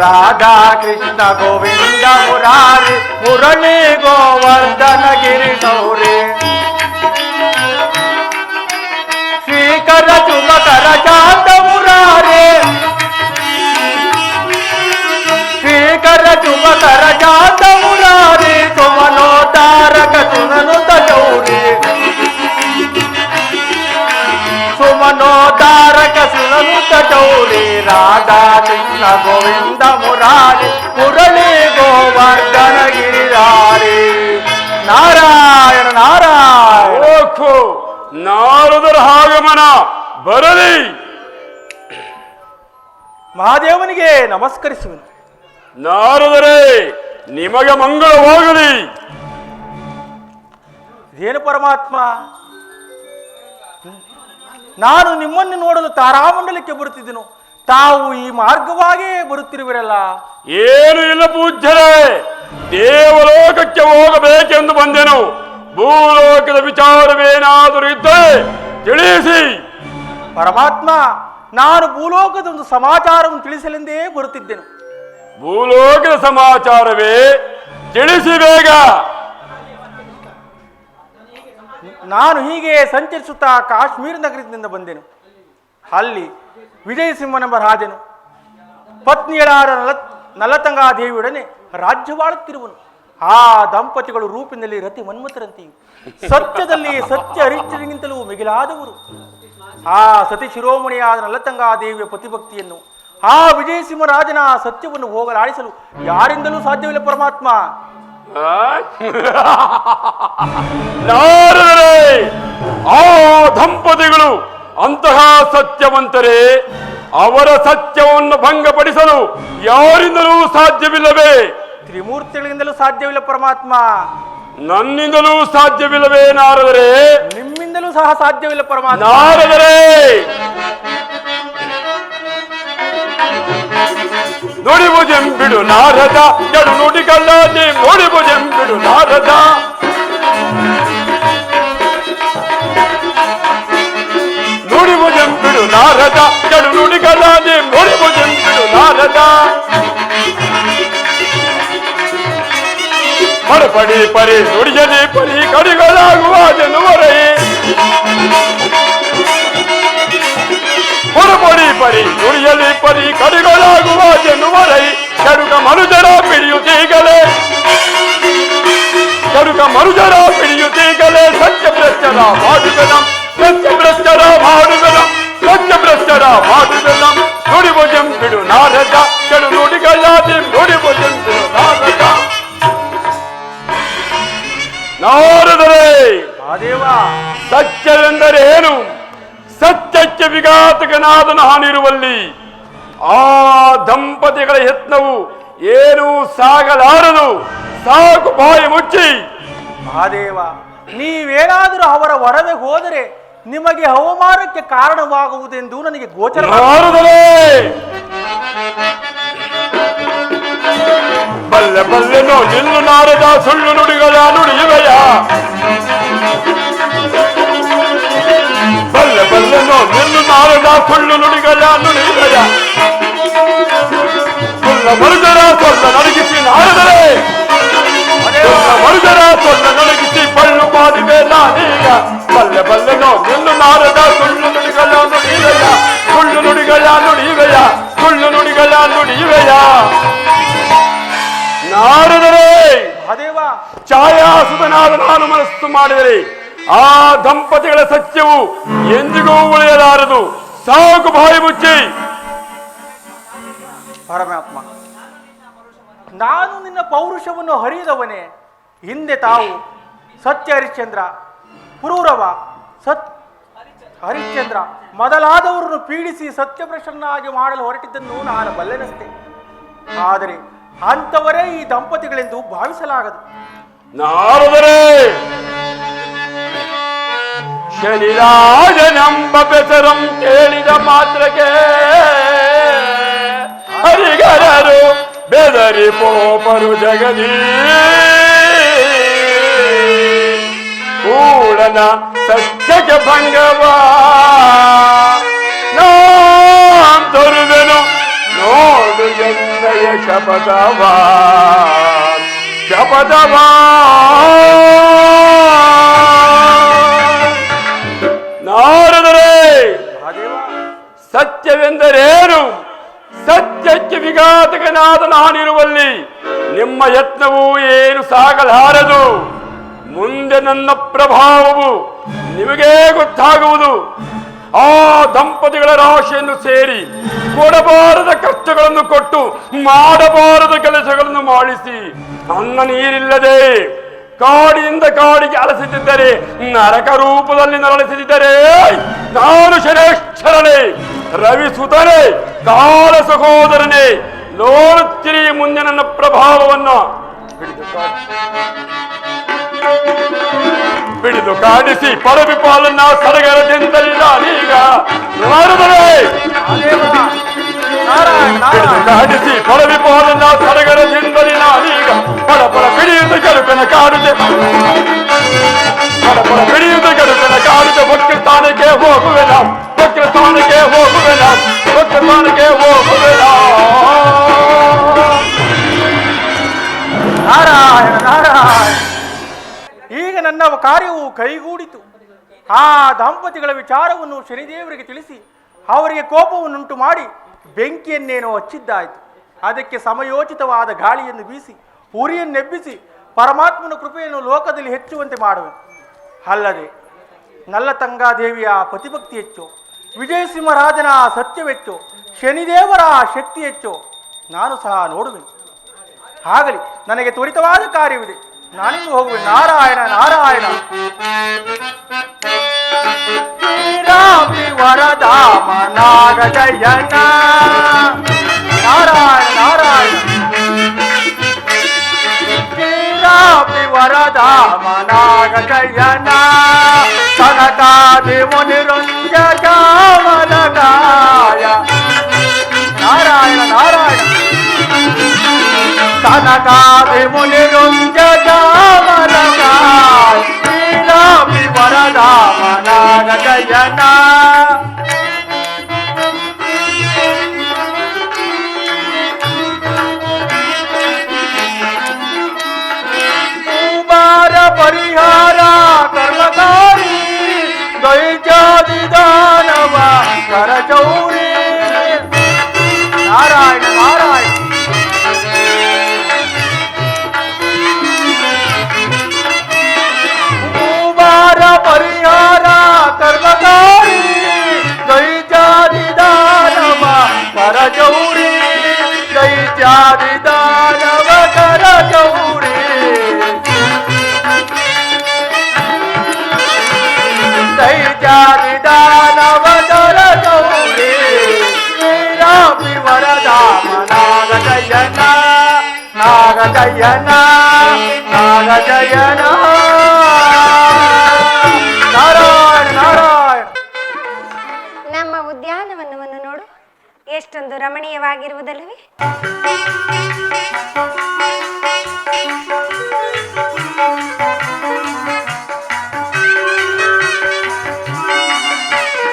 ರಾಧಾ ಕೃಷ್ಣ ಗೋವಿಂದ ಮುರಾರಿ ಮುರಳಿ ಗೋವರ್ಧನ ಗಿರಿ ಗೌರಿ. ಶ್ರೀಕರ ಚುಮಕರ ಶಾಂತ ಮುರಾರಿ, ಶ್ರೀಕರ ಚುಮಕರ ಶಾಂತ ಮುರಾರಿ. ಸುಮನೋತಾರಕ ಸುನನುತ ಚೌರಿ, ಸುಮನೋತಾರಕ ಸುನನುತ ಚೌರಿ. ರಾಧಾ ಕೃಷ್ಣ ಗೋವಿಂದ ಮುರಾರಿ ಮುರಳಿ ಗೋವರ್ಧನ ಗಿರಿಧಾರಿ. ನಾರಾಯಣ ನಾರಾಯಣ. ಓಹೋ, ನಾರದರ ಆಗಮನ ಬರಲಿ. ಮಹಾದೇವನಿಗೆ ನಮಸ್ಕರಿಸುವೆನು. ನಾರದರೇ, ನಿಮಗೆ ಮಂಗಳವಾಗಲಿ. ಇದೇನು ಪರಮಾತ್ಮ, ನಾನು ನಿಮ್ಮನ್ನು ನೋಡಲು ತಾರಾಮಂಡಲಕ್ಕೆ ಬರುತ್ತಿದ್ದೆನು, ತಾವು ಈ ಮಾರ್ಗವಾಗಿಯೇ ಬರುತ್ತಿರುವಿರಲ್ಲ. ಏನು ಇಲ್ಲ ಪೂಜ್ಯರೇ, ದೇವಲೋಕಕ್ಕೆ ಹೋಗಬೇಕೆಂದು ಬಂದೆನು. ಭೂಲೋಕದ ವಿಚಾರವೇನಾದರೂ ಇದ್ದರೆ ತಿಳಿಸಿ. ಪರಮಾತ್ಮ, ನಾನು ಭೂಲೋಕದ ಒಂದು ಸಮಾಚಾರವನ್ನು ತಿಳಿಸಲೆಂದೇ ಬರುತ್ತಿದ್ದೆನು. ಭೂಲೋಕದ ಸಮಾಚಾರವೇ? ತಿಳಿಸಿ ಬೇಗ. ನಾನು ಹೀಗೆ ಸಂಚರಿಸುತ್ತಾ ಕಾಶ್ಮೀರ ನಗರದಿಂದ ಬಂದೆನು. ಅಲ್ಲಿ ವಿಜಯಸಿಂಹನೆಂಬ ರಾಜನು ಪತ್ನಿಯರಾದ ನಲತಂಗಾದೇವಿಯೊಡನೆ ರಾಜ್ಯವಾಳುತ್ತಿರುವನು. ಆ ದಂಪತಿಗಳು ರೂಪಿನಲ್ಲಿ ರತಿ ಮನ್ಮಥರಂತೆಯೂ ಸತ್ಯದಲ್ಲಿ ಸತ್ಯ ಹರಿಶ್ಚಂದ್ರನಿಗಿಂತಲೂ ಮಿಗಿಲಾದವರು. ಆ ಸತಿ ಶಿರೋಮಣಿಯಾದ ನಲತಂಗಾದೇವಿಯ ಪ್ರತಿಭಕ್ತಿಯನ್ನು ಆ ವಿಜಯಸಿಂಹರಾಜನ ಸತ್ಯವನ್ನು ಹೋಗಲಾಡಿಸಲು ಯಾರಿಂದಲೂ ಸಾಧ್ಯವಿಲ್ಲ ಪರಮಾತ್ಮ. ನಾರದರೇ, ಆ ದಂಪತಿಗಳು ಅಂತಹ ಸತ್ಯವಂತರೇ? ಅವರ ಸತ್ಯವನ್ನು ಭಂಗಪಡಿಸಲು ಯಾರಿಂದಲೂ ಸಾಧ್ಯವಿಲ್ಲವೇ? ತ್ರಿಮೂರ್ತಿಗಳಿಂದಲೂ ಸಾಧ್ಯವಿಲ್ಲ ಪರಮಾತ್ಮ. ನನ್ನಿಂದಲೂ ಸಾಧ್ಯವಿಲ್ಲವೇ ನಾರದರೇ? ನಿಮ್ಮಿಂದಲೂ ಸಹ ಸಾಧ್ಯವಿಲ್ಲ ಪರಮಾತ್ಮ. ನಾರದರೇ, ನುಡಿಬುದೆಂಬಿಡು ನಾರದ, ಜಡು ನುಡಿಗಳನ್ನೇ ನುಡಿಬುದೆಂಬಿಡು ನಾರದ. ನುಡಿಬುದೆಂಬಿಡು ನಾರದ, ಜಡು ನುಡಿಗಳನ್ನೇ ನುಡಿಬುದೆಂಬಿಡು ನಾರದ. ಮರಪಡಿ ಪರಿ ನುಡಿಯಲಿ ಪರಿ ಕಡಿಗಳಾಗುವ ಜನವರೇ. ಹೊರಪಡಿ ಪರಿ ನುಡಿಯಲಿ ಪರಿ ಕಡಿಗಳಾಗುವ ಜನುವರೈ ಕಡುಕ ಮನುಜರ ಪಿಡಿಯುತ್ತೀಗಲೇ ಕಡುಕ ಮನುಜರ ಪಿಡಿಯುತ್ತೀಗಲೇ ಸತ್ಯಭ್ರಷ್ಟರ ಮಾಡುವೆನಂ ಸತ್ಯಭ್ರಷ್ಟರ ಮಾಡುವೆನಂ ಸತ್ಯಭ್ರಷ್ಟರ ಮಾಡುವೆನಂ ನುಡಿಭುಜಂ ಬಿಡು ನಾರದ ಕೆಡು ನುಡಿಗಳಾದಿ ನುಡಿಭುಜಂ ಬಿಡು ನಾರದ ನಾರದರೆ ಮಹಾದೇವ ಸತ್ಯವೆಂದರೆ ಏನು? ಸತ್ಯಕ್ಕೆ ವಿಘಾತಕನಾದ ನಾನಿರುವಲ್ಲಿ ಆ ದಂಪತಿಗಳ ಯತ್ನವು ಏನೂ ಸಾಗಲಾರದು. ಸಾಕು, ಬಾಯಿ ಮುಚ್ಚಿ. ಮಹಾದೇವ, ನೀವೇನಾದರೂ ಅವರ ಒಡವೆ ಹೋದರೆ ನಿಮಗೆ ಅವಮಾನಕ್ಕೆ ಕಾರಣವಾಗುವುದೆಂದು ನನಗೆ ಗೋಚರ. ನಾರದರೆ ಬಲ್ಲೆ ಬಲ್ಲೆನೋ ನಿಲ್ಲು ನಾರದ ಸುಳ್ಳು ನುಡಿಗಳ ನುಡಿಯುವೆಯ ಬಲ್ಲೆ ಬಲ್ಲೆನೋ ನಿಲ್ಲು ನಾರದ ಸುಳ್ಳು ನುಡಿಗಳ ನುಡಿಯುವೆಯ ಸುಳ್ಳ ಮರುಜರ ಸೊಲ್ಲ ನಡಗಿಸಿ ನಾರದರೆ ಸುಳ್ಳ ಮರುಜರ ಸೊಲ್ಲ ನಡಗಿಸಿ ಬಳ್ಳು ಮಾಡಿವೆ ನಾನೀಗ ಬಲ್ಲೆ ಬಲ್ಲೆನೋ ನಿಲ್ಲು ನಾರದ ಸುಳ್ಳು ನುಡಿಗಳ ನುಡಿಯುವೆಯ ಸುಳ್ಳು ನುಡಿಗಳ ನುಡಿಯುವೆಯ ಸುಳ್ಳು ನುಡಿಗಳ ನುಡಿಯುವೆಯ ನಾರದರೆ ಮಹಾದೇವ, ಛಾಯಾಸುತನಾದ ನಾನು ಮನಸ್ಸು ಮಾಡಿದರೆ ಆ ದಂಪತಿಗಳ ಸತ್ಯವು ಎಂದಿಗೂ ಉಳಿಯಲಾರದು. ಸಾಕು, ಬಾಯಿ ಮುಚ್ಚಿ. ಪರಮಾತ್ಮ, ನಾನು ನಿನ್ನ ಪೌರುಷವನ್ನು ಹರಿಯದವನೇ. ಹಿಂದೆ ತಾವು ಸತ್ಯ ಹರಿಶ್ಚಂದ್ರ, ಪುರೂರವ, ಹರಿಶ್ಚಂದ್ರ ಮೊದಲಾದವರನ್ನು ಪೀಡಿಸಿ ಸತ್ಯಭ್ರಷ್ಟನಾಗಿ ಮಾಡಲು ಹೊರಟಿದ್ದನ್ನು ನಾನು ಬಲ್ಲೆನಷ್ಟೇ. ಆದರೆ ಅಂಥವರೇ ಈ ದಂಪತಿಗಳೆಂದು ಭಾವಿಸಲಾಗದು. ನಾರದರೆ ಶನಿರಾಜನೆಂಬ ಬೆಸರಂ ಕೇಳಿದ ಮಾತ್ರಕ್ಕೆ ಹರಿಗರರು ಬೆದರಿ ಪೋಪರು ಜಗದೀ ಕೂಡನ ಸತ್ಯಕ್ಕೆ ಭಂಗವ ನಾನ್ ತರುವೆನು ನೋಡು ಎನ್ನಯ ಶಪಥವ ಶಪಥವ ನಾರದರೆ ಸತ್ಯವೆಂದರೇನು? ಸತ್ಯಕ್ಕೆ ವಿಘಾತಕನಾದ ನಾನಿರುವಲ್ಲಿ ನಿಮ್ಮ ಯತ್ನವೂ ಏನು ಸಾಗಲಾರದು. ಮುಂದೆ ನನ್ನ ಪ್ರಭಾವವು ನಿಮಗೇ ಗೊತ್ತಾಗುವುದು. ಆ ದಂಪತಿಗಳ ರಾಶಿಯನ್ನು ಸೇರಿ ಕೊಡಬಾರದ ಕಷ್ಟಗಳನ್ನು ಕೊಟ್ಟು ಮಾಡಬಾರದ ಕೆಲಸಗಳನ್ನು ಮಾಡಿಸಿ ಅನ್ನ ನೀರಿಲ್ಲದೆ ಕಾಡಿನಿಂದ ಕಾಡಿಗೆ ಅಲಸುತ್ತಿದ್ದರೆ, ನರಕ ರೂಪದಲ್ಲಿ ನರಳಿಸುತ್ತಿದ್ದರೆ ನಾನು ಶನೇಶ್ವರನೇ, ರವಿಸುತನೇ, ಕಾಲ ಸಹೋದರನೇ, ನೋಡುತ್ತೀರಿ ಮುಂದೆ ನನ್ನ ಪ್ರಭಾವವನ್ನು ಬಿಡಿದು ಕಾಡಿಸಿ ಪರವಿ ಪಾಲನ್ನ ಸಡಗರದಿಂದಲೇ ನಾನೀಗ ನಾರದರೆ ಬಿಡಿದು ಕಾಡಿಸಿ ಪರವಿ ಪಾಲನ್ನ ಸಡಗರದಿಂದಲೇ ನಾನೀಗ ಪಡಪಡ ಬಿಡಿಯುತ್ತ ಗರುಕನ ಕಾಡುತ್ತೆ ಪಡಪಡ ಬಿಡಿಯುತ್ತ ಗರುಕನ ಕಾಡುತ್ತೆ ಭಕ್ತ ಸ್ಥಾನಕ್ಕೆ ಹೋಗುವೆ ನಾವು ಭಕ್ತ ಸ್ಥಾನಕ್ಕೆ ಹೋಗುವೆ ನಾವು ಭಕ್ತ ಸ್ಥಾನಕ್ಕೆ ಹೋಗುವೆ ನಾರಾಯಣ ನಾರಾಯಣ. ಈಗ ನನ್ನ ಕಾರ್ಯವು ಕೈಗೂಡಿತು. ಆ ದಂಪತಿಗಳ ವಿಚಾರವನ್ನು ಶನಿದೇವರಿಗೆ ತಿಳಿಸಿ ಅವರಿಗೆ ಕೋಪವನ್ನುಂಟು ಮಾಡಿ ಬೆಂಕಿಯನ್ನೇನೋ ಹಚ್ಚಿದ್ದಾಯಿತು. ಅದಕ್ಕೆ ಸಮಯೋಚಿತವಾದ ಗಾಳಿಯನ್ನು ಬೀಸಿ ಉರಿಯನ್ನೆಬ್ಬಿಸಿ ಪರಮಾತ್ಮನ ಕೃಪೆಯನ್ನು ಲೋಕದಲ್ಲಿ ಹೆಚ್ಚುವಂತೆ ಮಾಡುವೆನು. ಅಲ್ಲದೆ ನಲ್ಲತಂಗಾದೇವಿಯ ಪತಿಭಕ್ತಿ ಹೆಚ್ಚು, ವಿಜಯಸಿಂಹರಾಜನ ಸತ್ಯವೆಚ್ಚು, ಶನಿದೇವರ ಶಕ್ತಿ ಹೆಚ್ಚು ನಾನು ಸಹ ನೋಡುವೆನು. ಆಗಲಿ, ನನಗೆ ತ್ವರಿತವಾದ ಕಾರ್ಯವಿದೆ, ನಾನಿಂದು ಹೋಗುವೆ. ನಾರಾಯಣ ನಾರಾಯಣ. ಶ್ರೀರಾಮಿ ವರದಾಮ ನಾಗಜಯನ ನಾರಾಯಣ ನಾರಾಯಣ. ಶ್ರೀರಾಮಿ ವರದಾಮ ನಾಗಜಯನ ಕನಕಾದಿ ಮುನಿರುಂಜಗಾಮಲಗಾಯ ನಾರಾಯಣ ನಾರಾಯಣ. ಕನಕಾದಿ ಮುನಿರುಂಜಗಾಮಲಗಾಯ ಶ್ರೀರಾಮಿ ವರದಾಮ ನಾಗಜಯನ. ಪರಿಹಾರ ಕರ್ಮಕಾರಿ ದೈತ್ಯಾದಿ ದಾನವ ಕರಚೌರಿ ನಾರಾಯಣ ನಾರಾಯಣ. ಕುಮಾರ ಪರಿಹಾರ ಕರ್ಮಕಾರಿ ಕೈ ಜಾತಿ ದಾನವ ಕರಚೌರಿ ಕೈ ಜಾತಿ ದಾನವ ಕರಚೌರಿ ಕೈ ಜಾತಿ ದಾನವ ಕರಚೌರಿ ಶ್ರೀರಾಮಿ ವರದಾಮ ನಾಗಜಯನ ನಾಗಜಯನ ನಾಗಜಯನ ನಾರಾಯಣ ನಾರಾಯಣ. ನಮ್ಮ ಉದ್ಯಾನವನವನ್ನು ನೋಡು, ಎಷ್ಟೊಂದು ರಮಣೀಯವಾಗಿರುವುದಲ್ಲವೇ?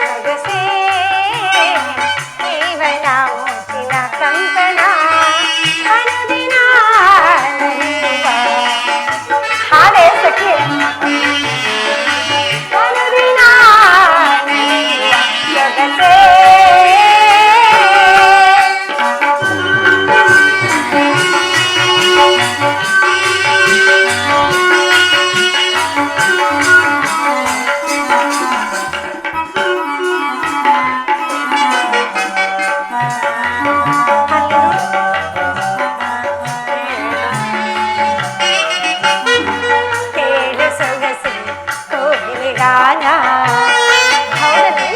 ಸೊಗಸೇ ಜೀವನ ಮುತ್ತಿನ ಕಂಕಣ ಅನುದಿನ ನಲಿಯುವ. ಹಾಡೇ ಸಖಿ. ಅನುದಿನ ನಲಿಯುವ ಸೊಗಸೇ. ಕೇಳು ಸೊಗಸೆ ಕೋಗಿಲೆ ಗಾನ. ಹೌದಲ್ಲೇ?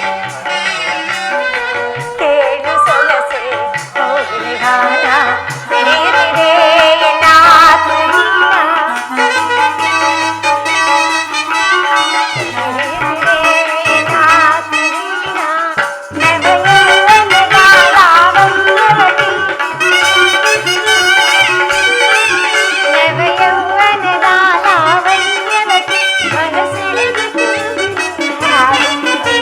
ಕೇಳು ಸೊಗಸೆ ಕೋಗಿಲೆ ಗಾನ. ತಿಳಿದಿದೆ ಎನ್ನ ಆತ್ಮವೀಣ. ತಿಳಿದಿದೆ ಎನ್ನ ಆತ್ಮವೀಣ. ನವಯೌವನದ ಲಾವಣ್ಯವತಿ. ನವಯೌವನದ ಲಾವಣ್ಯವತಿ ಮನಸ್ಸಿಳಿದು ಹಾಡುತ್ತಿದೆ.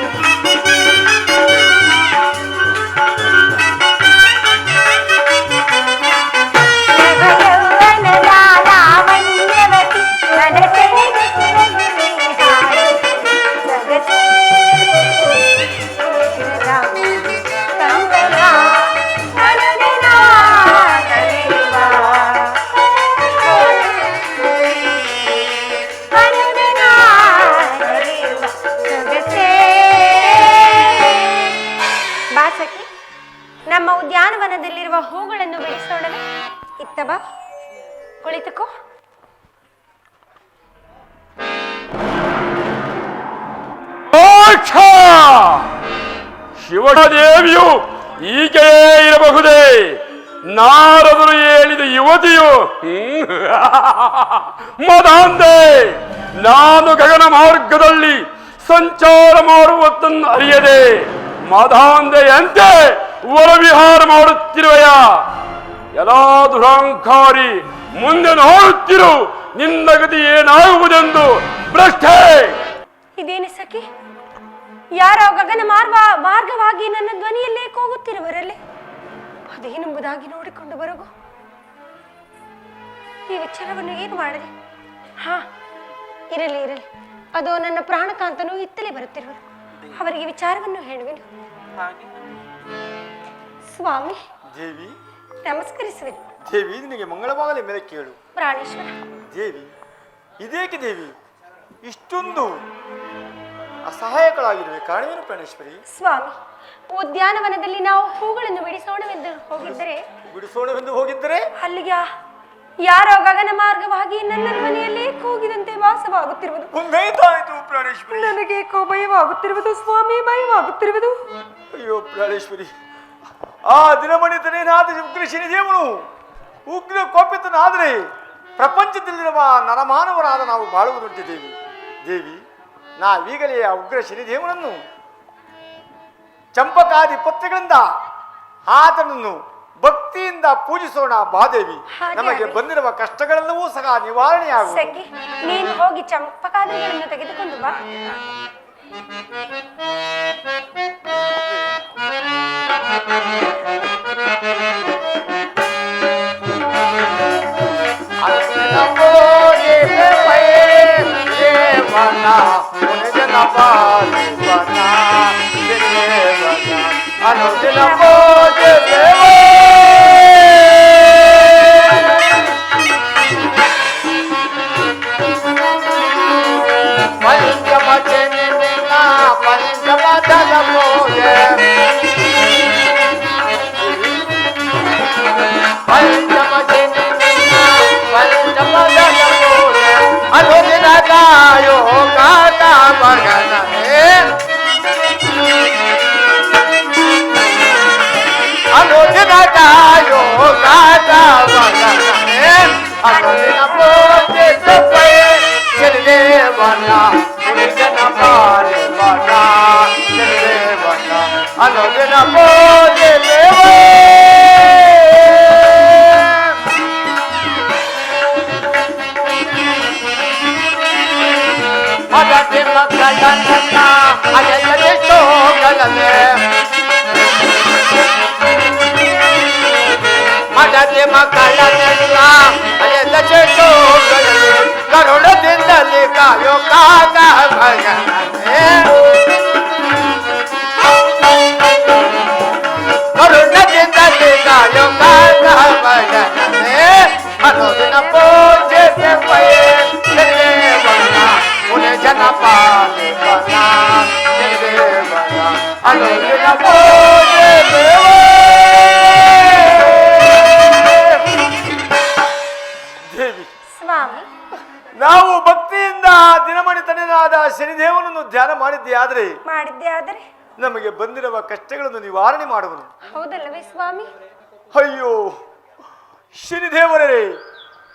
ನವಯೌವನದ ಲಾವಣ್ಯವತಿ ಮನಸ್ಸಿಳಿದು ಹಾಡುತ್ತಿದೆ. ಕಂಬಳ ಅನುದಿನ ನಲಿಯುವ. ಅನುದಿನ ನಲಿಯುವ ಸೊಗಸೇ. ಬಾ ಸಖಿ, ನಮ್ಮ ಉದ್ಯಾನವನದಲ್ಲಿರುವ ಹೂಗಳನ್ನು ಬಿಡಿಸೋಣವೇ? ಇತ್ತ ಬಾ, ಕುಳಿತುಕೋ. ಮೋಕ್ಷ ಶಿವದೇವಿಯು ಹೀಗೆಯೇ ಇರಬಹುದೇ? ನಾರದರು ಹೇಳಿದ ಯುವತಿಯು ಮದಾಂದೆ. ನಾನು ಗಗನ ಮಾರ್ಗದಲ್ಲಿ ಸಂಚಾರ ಮಾಡುವುದನ್ನು ಅರಿಯದೆ ಮದಾಂದೆಯಂತೆ ವರವಿಹಾರ ಮಾಡುತ್ತಿರುವೆಯ. ಎಲ್ಲಾ ದುರಹಂಕಾರಿ, ಮುಂದೆ ನೋಡುತ್ತಿರು, ನಿನ್ನ ಗತಿ ಏನಾಗುವುದೆಂದು. ಭ್ರಷ್ಟೆ! ಇದೇನು ಸಖಿ? ಯಾರೋ ಗಗನ ಮಾರ್ಗವಾಗಿ ನನ್ನ ಧ್ವನಿಯಲ್ಲೇ ಕೂಗುತ್ತಿರುವರಲ್ಲೇ? ಅದೇನೆಂಬುದಾಗಿ ನೋಡಿಕೊಂಡು ಬರಗು. ಈ ವಿಚಾರವನ್ನು ಏನು ಮಾಡಲಿ? ಹಾ, ಇರಲಿ ಇರಲಿ. ಅದು ನನ್ನ ಪ್ರಾಣಕಾಂತನು ಇತ್ತಲೇ ಬರುತ್ತಿರುವರು. ಅವರಿಗೆ ವಿಚಾರವನ್ನು ಹೇಳುವೆನು. ಸ್ವಾಮಿ ದೇವಿ ನಮಸ್ಕರಿಸುವೆನು. ದೇವಿ, ನಿನಗೆ ಮಂಗಳವಾಗಲಿ ಮೇಲೆ ಕೇಳು. ಪ್ರಾಣೇಶ್ವರ ದೇವಿ, ಇದೇಕೆ ದೇವಿ ಇಷ್ಟೊಂದು ಅಸಹಾಯಕಳಾಗಿರುವೆ? ಕಾರಣವೇನು ಪ್ರಾಣೇಶ್ವರಿ? ಸ್ವಾಮಿ, ಉದ್ಯಾನವನದಲ್ಲಿ ನಾವು ಹೂಗಳನ್ನು ಬಿಡಿಸೋಣವೆಂದು ಹೋಗಿದ್ದರೆ ಅಲ್ಲಿಗೆ ಯಾರೋ ಗಗನ ಮಾರ್ಗವಾಗಿ ನನ್ನ ಧ್ವನಿಯಲ್ಲಿ ಕೂಗಿದಂತೆ ವಾಸವಾಗುತ್ತಿರುವುದು. ಮುಂದೇತಾಯಿತು ಪ್ರಾಣೇಶ್ವರಿ? ನನಗೆ ಭಯವಾಗುತ್ತಿರುವುದು ಸ್ವಾಮಿ, ಭಯವಾಗುತ್ತಿರುವುದು. ಅಯ್ಯೋ ಪ್ರಾಣೇಶ್ವರಿ, ಆ ದಿನಮಣಿತನೇನಾದ ಉಗ್ರ ಶನಿದೇವನು ಉಗ್ರ ಕೋಪಿತನಾದರೆ ಪ್ರಪಂಚದಲ್ಲಿರುವ ನರಮಾನವರಾದ ನಾವು ಬಾಳುವುದುಂಟು ದೇವಿ. ದೇವಿ, ನಾವೀಗಲೇ ಆ ಉಗ್ರ ಶನಿದೇವನನ್ನು ಚಂಪಕಾದಿ ಪತ್ರಿಗಳಿಂದ ಆತನನ್ನು ಭಕ್ತಿಯಿಂದ ಪೂಜಿಸೋಣ ಬಾದೇವಿ. ನಮಗೆ ಬಂದಿರುವ ಕಷ್ಟಗಳೆಲ್ಲವೂ ಸಹ ನಿವಾರಣೆಯಾಗುವುದು. ಸಖಿ, ನೀನು ಹೋಗಿ ಚಂಪಕಾದಿಗಳನ್ನು ತೆಗೆದುಕೊಂಡು ಬಾ. ಬನ ಅನುದಿನ ಕಾಯೋ ಕಾಕ ಮಗನೇ ಅನುದಿನ ಕಾಯೋ ಕಾಕ ಮಗನೇ ಅನುದಿನ ಪೂಜಿಸುವೆ ಶ್ರೀದೇವನ ಮುನಿಜನ ಪಾರಿ ಮಗ ಶ್ರೀದೇವನ ಅನುದಿನ ಪೂಜಿಸುವೆ ಮಗತಿ ಮಕ್ಕಳನ್ನ ಅಜೆಷ್ಟು ಗಲನೆ ಮಗತಿ ಮಕ್ಕಳನ್ನ ಅಜೆಷ್ಟು ಗಲನೆ ಕರುಣದಿಂದಲೇ ಕಾಯೋ ಕಾಕ ಮಗನೇ ಕರುಣದಿಂದಲೇ ಕಾಯೋ ಕಾಕ ಮಗನೇ ಅನುದಿನ ಪೂಜಿಸುವೆ ಶ್ರೀದೇವನ ಮುನಿ ಜನ ಪಾಲಿ ಬನ ಶ್ರೀದೇವನ ಅನುದಿನ ಪೂಜಿಸುವೆ ದೇವಿ, ಸ್ವಾಮಿ, ನಾವು ಭಕ್ತಿಯಿಂದ ದಿನಮಣಿತನಾದ ಶನಿದೇವನನ್ನು ಧ್ಯಾನ ಮಾಡಿದ್ದೆ ಆದರೆ ನಮಗೆ ಬಂದಿರುವ ಕಷ್ಟಗಳನ್ನು ನಿವಾರಣೆ ಮಾಡುವನು. ಹೌದಲ್ಲವೇ ಸ್ವಾಮಿ? ಅಯ್ಯೋ ಶನಿದೇವರೇ,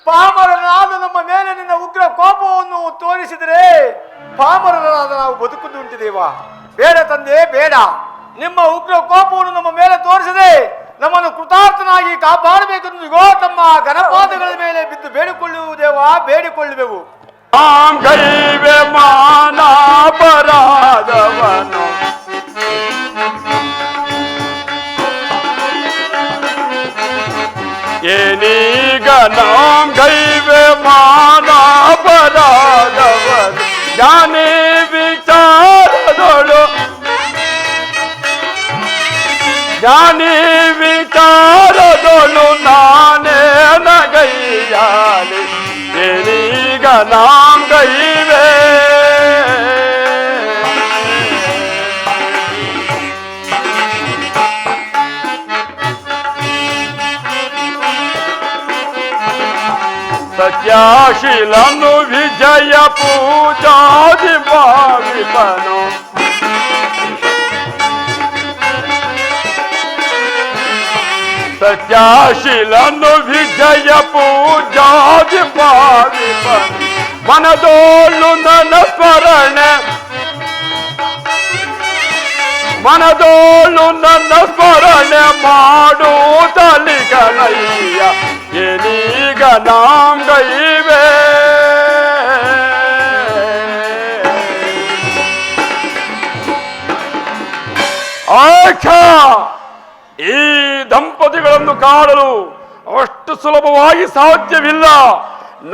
ಪಾಮರನಾದ ನಮ್ಮ ಮೇಲೆ ನಿನ್ನ ಉಗ್ರ ಕೋಪವನ್ನು ತೋರಿಸಿದರೆ ಪಾಮರನಾದ ನಾವು ಬದುಕುದುಂಟಿದೇವ. ಬೇಡ ತಂದೆ, ಬೇಡ. ನಿಮ್ಮ ಉಗ್ರ ಕೋಪವನ್ನು ನಮ್ಮ ಮೇಲೆ ತೋರಿಸದೆ ನಮ್ಮನ್ನು ಕೃತಾರ್ಥನಾಗಿ ಕಾಪಾಡಬೇಕೆಂದು ಇಗೋ ತಮ್ಮ ಗಣಪಾದಗಳ ಮೇಲೆ ಬಿದ್ದು ಬೇಡಿಕೊಳ್ಳುವುದೇವ, ಬೇಡಿಕೊಳ್ಳುವೆವು. ಗೈವೆ ಮಾನಾಪರಾಧವನು ಏನೀಗ ನಾಂ ಗೈವೆ ಮಾನಾಪರಾಧವನು ಜ್ಞಾನಿ ವಿಚಾರದೊಳು ಜ್ಞಾನಿ ವಿಚಾರದೊಳು ನಾನೇನ ಗೈಯಾಲಿ ಏನೀಗ ನಾಂ ಗೈವೆ ಸತ್ಯಾಶೀಲನು ವಿಜಯ ಪೂಜಾದಿ ಭಾವಿಪನು ಸತ್ಯಾಶೀಲನು ವಿಜಯ ಪೂಜಾದಿ ಭಾವಿಪನು ಮನದೋಳು ನನ್ನ ಸ್ಮರಣೆ ಮನದೋಳು ನನ್ನ ಸ್ಮರಣೆ ಮಾಡುತ್ತಲಿಗನಯ್ಯ ಏನೀಗ ನಾಂ ಗೈವೆ ಈ ದಂಪತಿಗಳನ್ನು ಕಾಣಲು ಅಷ್ಟು ಸುಲಭವಾಗಿ ಸಾಧ್ಯವಿಲ್ಲ.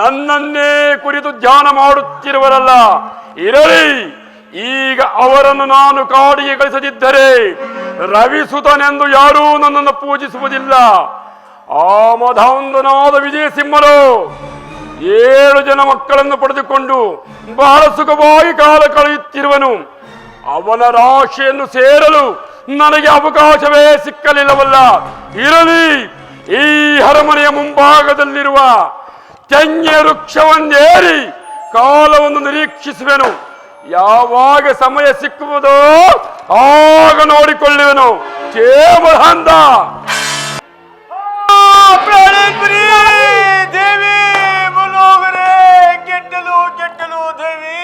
ನನ್ನನ್ನೇ ಕುರಿತು ಧ್ಯಾನ ಮಾಡುತ್ತಿರುವರಲ್ಲ, ಇರಲಿ. ಈಗ ಅವರನ್ನು ನಾನು ಕಾಡಿಗೆ ಕಳಿಸದಿದ್ದರೆ ರವಿಸುತನೆಂದು ಯಾರೂ ನನ್ನನ್ನು ಪೂಜಿಸುವುದಿಲ್ಲ. ಆಮದಾಂಧನಾದ ವಿಜಯಸಿಂಹನು 7 ಜನ ಮಕ್ಕಳನ್ನು ಪಡೆದುಕೊಂಡು ಬಹಳ ಸುಖವಾಗಿ ಕಾಲ ಕಳೆಯುತ್ತಿರುವನು. ಅವನ ರಾಶಿಯನ್ನು ಸೇರಲು ನನಗೆ ಅವಕಾಶವೇ ಸಿಕ್ಕಲಿಲ್ಲವಲ್ಲ. ಇರಲಿ, ಈ ಅರಮನೆಯ ಮುಂಭಾಗದಲ್ಲಿರುವ ತೆಂಗಿನ ವೃಕ್ಷವನ್ನೇರಿ ಕಾಲವನ್ನು ನಿರೀಕ್ಷಿಸುವೆನು. ಯಾವಾಗ ಸಮಯ ಸಿಕ್ಕುವುದೋ ಆಗ ನೋಡಿಕೊಳ್ಳುವೆನು. ಕೇವಲ ದೇವಿ ಮನೋಹರೇ, ಕೆಟ್ಟಲು ಕೆಟ್ಟಲು ದೇವಿ.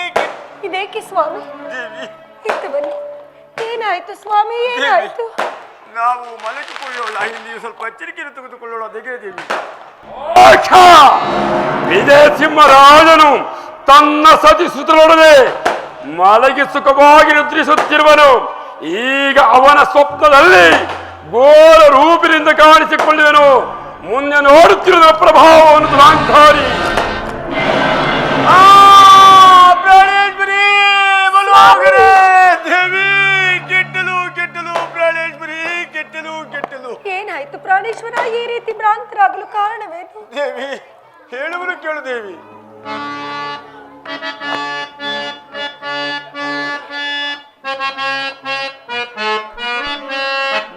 ಇದೇಕೆ ಸ್ವಾಮಿ? ದೇವಿ, ಇತ್ತು ಬನ್ನಿ. ಏನಾಯ್ತು ಸ್ವಾಮಿ, ಏನಾಯ್ತು? ನಾವು ಮಲಗಿಕೊಳ್ಳೋಣ, ಇಲ್ಲಿ ಸ್ವಲ್ಪ ಎಚ್ಚರಿಕೆಯನ್ನು ತೆಗೆದುಕೊಳ್ಳೋಣ. ದೇವಿ, ವಿಜಯಸಿಂಹರಾಜನು ತನ್ನ ಸತಿಸುತ್ತಲೊಡನೆ ಮಲಗಿ ಸುಖವಾಗಿ ನಿದ್ರಿಸುತ್ತಿರುವನು. ಈಗ ಅವನ ಸ್ವಪ್ನದಲ್ಲಿ ಘೋರ ರೂಪಿನಿಂದ ಕಾಣಿಸಿಕೊಳ್ಳುವೆನು. ಮುಂದೆ ನೋಡುತ್ತಿರುವ ಪ್ರಭಾವವನ್ನು ದುರಾಂಕಾರಿ. ಪ್ರಾಣೇಶ್ವರಿ ಮನೋಹರೇ, ದೇವಿ ಕೆಟ್ಟಲು ಕೆಟ್ಟಲು, ಪ್ರಾಣೇಶ್ವರಿ ಕೆಟ್ಟಲು ಕೆಟ್ಟಲು. ಏನಾಯ್ತು ಪ್ರಾಣೇಶ್ವರ? ಈ ರೀತಿ ಭ್ರಾಂತರಾಗಲು ಕಾರಣವೇನು? ದೇವಿ, ಹೇಳುವುದು ಕೇಳು ದೇವಿ.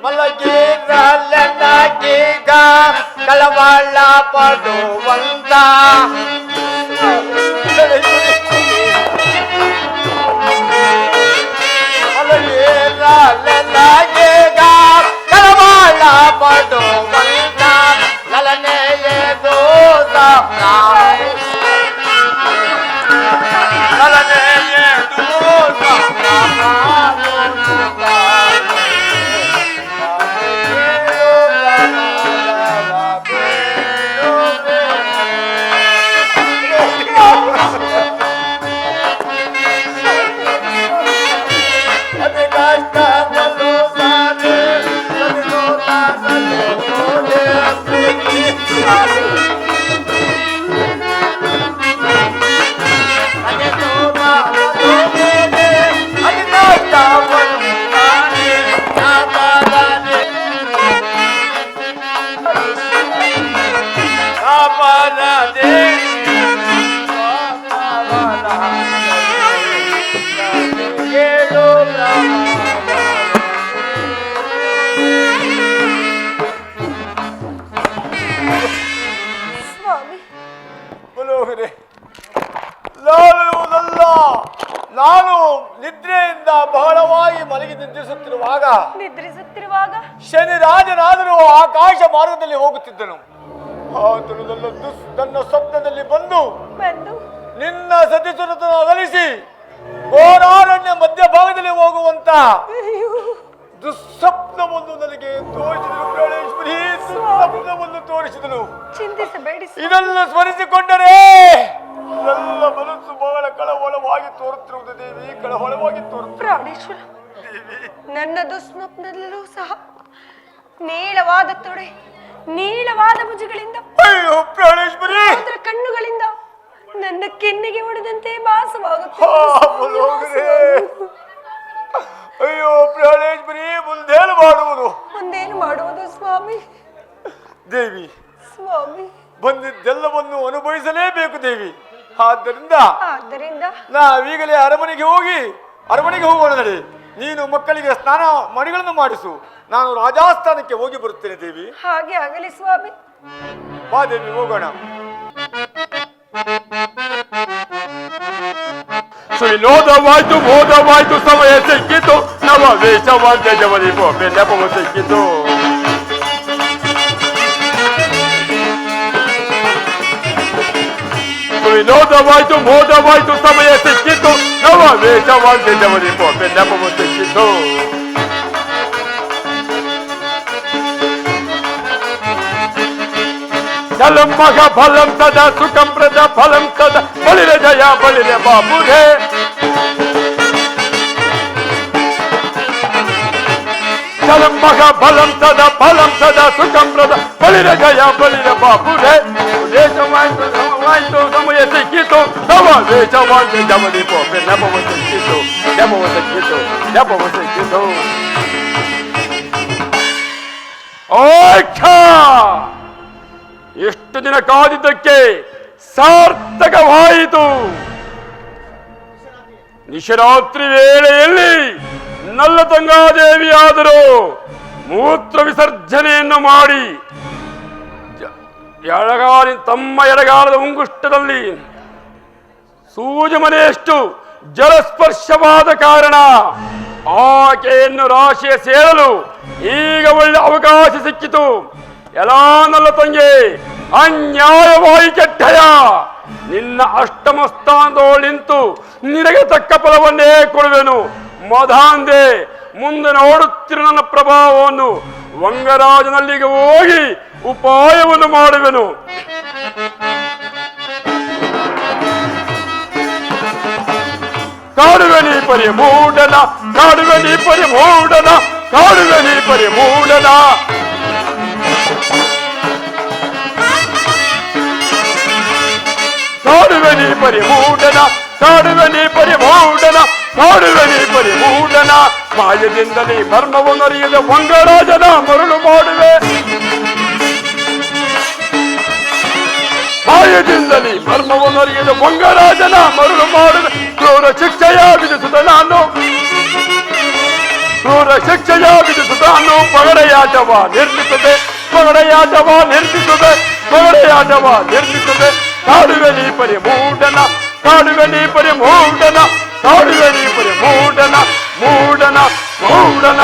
ಮಲಗಿರಲನಾಗೀಗ ಕಳವಳ ಪಡುವಂತ ಕಳವಾಳ ಪಡುವಂತ ಲಲನೆಯ ದೋಷ ಲಲನೆಯ ದೋಷ ಸ್ವಾಮಿ, ಮನೋಹರೆ, ನಾನುವುದಲ್ಲ. ನಾನು ನಿದ್ರೆಯಿಂದ ಬಹಳವಾಗಿ ಮಲಗಿ ನಿದ್ರಿಸುತ್ತಿರುವಾಗ ನಿದ್ರಿಸುತ್ತಿರುವಾಗ ಶನಿ ರಾಜನಾದರೂ ಆಕಾಶ ಮಾರ್ಗದಲ್ಲಿ ಹೋಗುತ್ತಿದ್ದನು. ಆತನು ನನ್ನ ಸ್ವಪ್ನದಲ್ಲಿ ಬಂದು ನಿನ್ನ ಸತಿಸುರತನ ಅಗಲಿಸಿ ಘೋರಾರಣ್ಯ ಮಧ್ಯಭಾಗದಲ್ಲಿ ಹೋಗುವಂತ ದುಸ್ವಪ್ನವನ್ನು ನನಗೆ ತೋರಿಸಿದನು. ಪ್ರಾಣೇಶ್ವರಿ, ದುಸ್ವಪ್ನವನ್ನು ತೋರಿಸಿದನು. ಚಿಂತಿಸಬೇಡಿ. ಇದನ್ನು ಸ್ಮರಿಸಿಕೊಂಡರೆ ನನ್ನ ಮನಸ್ಸು ಬಹಳ ಕಳವಳವಾಗಿ ತೋರುತ್ತಿರುವುದು ದೇವಿ, ಕಳವಳವಾಗಿ ತೋರುತ್ತಿರುವುದು. ಪ್ರಾಣೇಶ್ವರ, ನನ್ನ ದುಸ್ವಪ್ನದಲ್ಲೂ ಸಹ ನೀಳವಾದ ತೊಡೆ, ನೀಳವಾದ ಭುಜಗಳಿಂದ, ಅಯ್ಯೋ ಪ್ರಾಣೇಶ್ವರಿ, ಅದರ ಕಣ್ಣುಗಳಿಂದ ನನ್ನ ಕೆನ್ನೆಗೆ ಹೊಡೆದಂತೆ ಭಾಸವಾಗುತ್ತದೆ. ಅಯ್ಯೋ ಪ್ರಾಣೇಶ್ವರಿ, ಮುಂದೇನು ಮಾಡುವುದು? ಮುಂದೇನು ಮಾಡುವುದು ಸ್ವಾಮಿ? ದೇವಿ, ಸ್ವಾಮಿ, ಬಂದಿದ್ದೆಲ್ಲವನ್ನು ಅನುಭವಿಸಲೇಬೇಕು ದೇವಿ. ಆದ್ದರಿಂದ ನಾವೀಗಲೇ ಅರಮನೆಗೆ ಹೋಗೋಣ ನಡೆ. ನೀನು ಮಕ್ಕಳಿಗೆ ಸ್ನಾನ ಮಡಿಗಳನ್ನು ಮಾಡಿಸು. ನಾನು ರಾಜಾಸ್ಥಾನಕ್ಕೆ ಹೋಗಿ ಬರುತ್ತೇನೆ ದೇವಿ. ಹಾಗೆ ಆಗಲಿ ಸ್ವಾಮಿ. ಬಾ ದೇವಿ, ಹೋಗೋಣ. ಸುವಿನೋದವಾಯ್ತು, ಮೋದವಾಯ್ತು, ಸಮಯ ಸಿಕ್ಕಿತು, ನವ ವೇಷವಾದ್ಯ ಜವರಿ ಬೊಬ್ಬೆ ನೆಪವು ಸಿಕ್ಕಿತು. ಸುವಿನೋದವಾಯ್ತು, ಮೋದವಾಯ್ತು, ಸಮಯ ಸಿಕ್ಕಿತು, ನವ ವೇಷವಾದ್ಯ ಜವರಿ ಬೊಬ್ಬೆ ನೆಪವು ಸಿಕ್ಕಿತು. ಜಲಂ ಮಗ ಫಲಂ ಸದಾ ಸುಖಂ ಪ್ರಜ ಫಲಂ ಸದಾ ಬಳಿರೆ ಜಯ ಬಳಿರೆ ಬಾಬುರೇ. ಜಲಂ ಮಗ ಫಲಂ ಸದಾ ಸುಖಂ ಪ್ರಜ ಬಳಿರೆ ಜಯ ಬಳಿರೆ ಬಾಬುರೇ. ದೇಶವಾಯ್ತು, ಸಮವಾಯ್ತು, ಸಮಯ ಸಿಕ್ಕಿತು, ನವ ವೇಷವಾದ್ಯ ಜವರಿ ಬೊಬ್ಬೆ ನೆಪವು ಸಿಕ್ಕಿತು, ನೆಪವು ಸಿಕ್ಕಿತು, ನೆಪವು ಸಿಕ್ಕಿತು. ಎಷ್ಟು ದಿನ ಕಾದಿದ್ದಕ್ಕೆ ಸಾರ್ಥಕವಾಯಿತು. ನಿಶರಾತ್ರಿ ವೇಳೆಯಲ್ಲಿ ನಲ್ಲತಂಗಾದೇವಿಯಾದರೂ ಮೂತ್ರ ವಿಸರ್ಜನೆಯನ್ನು ಮಾಡಿ ತಮ್ಮ ಎಡಗಾಲದ ಉಂಗುಷ್ಟದಲ್ಲಿ ಸೂಜಮನೆಯಷ್ಟು ಜಲಸ್ಪರ್ಶವಾದ ಕಾರಣ ಆಕೆಯನ್ನು ರಾಶಿಯ ಸೇರಲು ಈಗ ಒಳ್ಳೆ ಅವಕಾಶ ಸಿಕ್ಕಿತು. ಎಲ್ಲಾ ನಲ್ಲ ತಂಗಿ, ಅನ್ಯಾಯವಾಗಿ ಕೆಟ್ಟಯ, ನಿನ್ನ ಅಷ್ಟಮ ಸ್ಥಾನದೊಳಗೆ ನಿಂತು ನಿನಗೆ ತಕ್ಕ ಫಲವನ್ನೇ ಕೊಡುವೆನು. ಮಧಾಂದೆ, ಮುಂದೆ ನೋಡುತ್ತಿರುವ ನನ್ನ ಪ್ರಭಾವವನ್ನು ವಂಗರಾಜನಲ್ಲಿಗೆ ಹೋಗಿ ಉಪಾಯವನ್ನು ಮಾಡುವೆನು. ಕಾಡುವೆ ನೀ ಪರಿ ಮೂಡನ, ಕಾಡುವೆ ನೀ ಪರಿ ಮೂಡನ, ಕಾಡುವೆ ನೀ ಪರಿ ಮೂಡನ. ಕಾಡುವೆ ನೀ ಪರಿ ಮೂಡನ, ಕಾಡುವೆ ನೀ ಪರಿ ಮೂಡನ, ಕಾಡುವೆ ನೀ ಪರಿ ಮೂಡನ. ಮಾಯದಿಂದಲೇ ಮರ್ಮವನ್ನು ಅರಿಯದ ವಂಗರಾಜನ ಮರಳು ಮಾಡುವೆ. ಮಾಯದಿಂದಲೇ ಮರ್ಮವನ್ನು ಅರಿಯದ ವಂಗರಾಜನ ಮರಳು ಮಾಡುವೆ. ಕ್ರೂರ ಶಿಕ್ಷೆಯ ವಿಧಿಸುತ್ತ ನಾನು, ಕ್ರೂರ ಶಿಕ್ಷೆಯ ವಿಧಿಸುತ್ತ ನಾನು ಪಗಡೆಯಾಟವ ನಿರ್ಮಿಸುತ್ತದೆ, ಪಗಡೆಯಾಟವ ನಿರ್ಮಿಸುತ್ತದೆ, ಪಗಡೆಯಾಟವ ನಿರ್ಮಿಸುತ್ತದೆ. ಕಾಡುವೆ ನೀ ಪರಿ ಮೂಡನ ಕಾಡುವೆ ನೀ ಪರಿ ಮೂಡನ ಕಾಡುವೆ ನೀ ಪರಿ ಮೂಡನ ಮೂಡನ ಮೂಡನ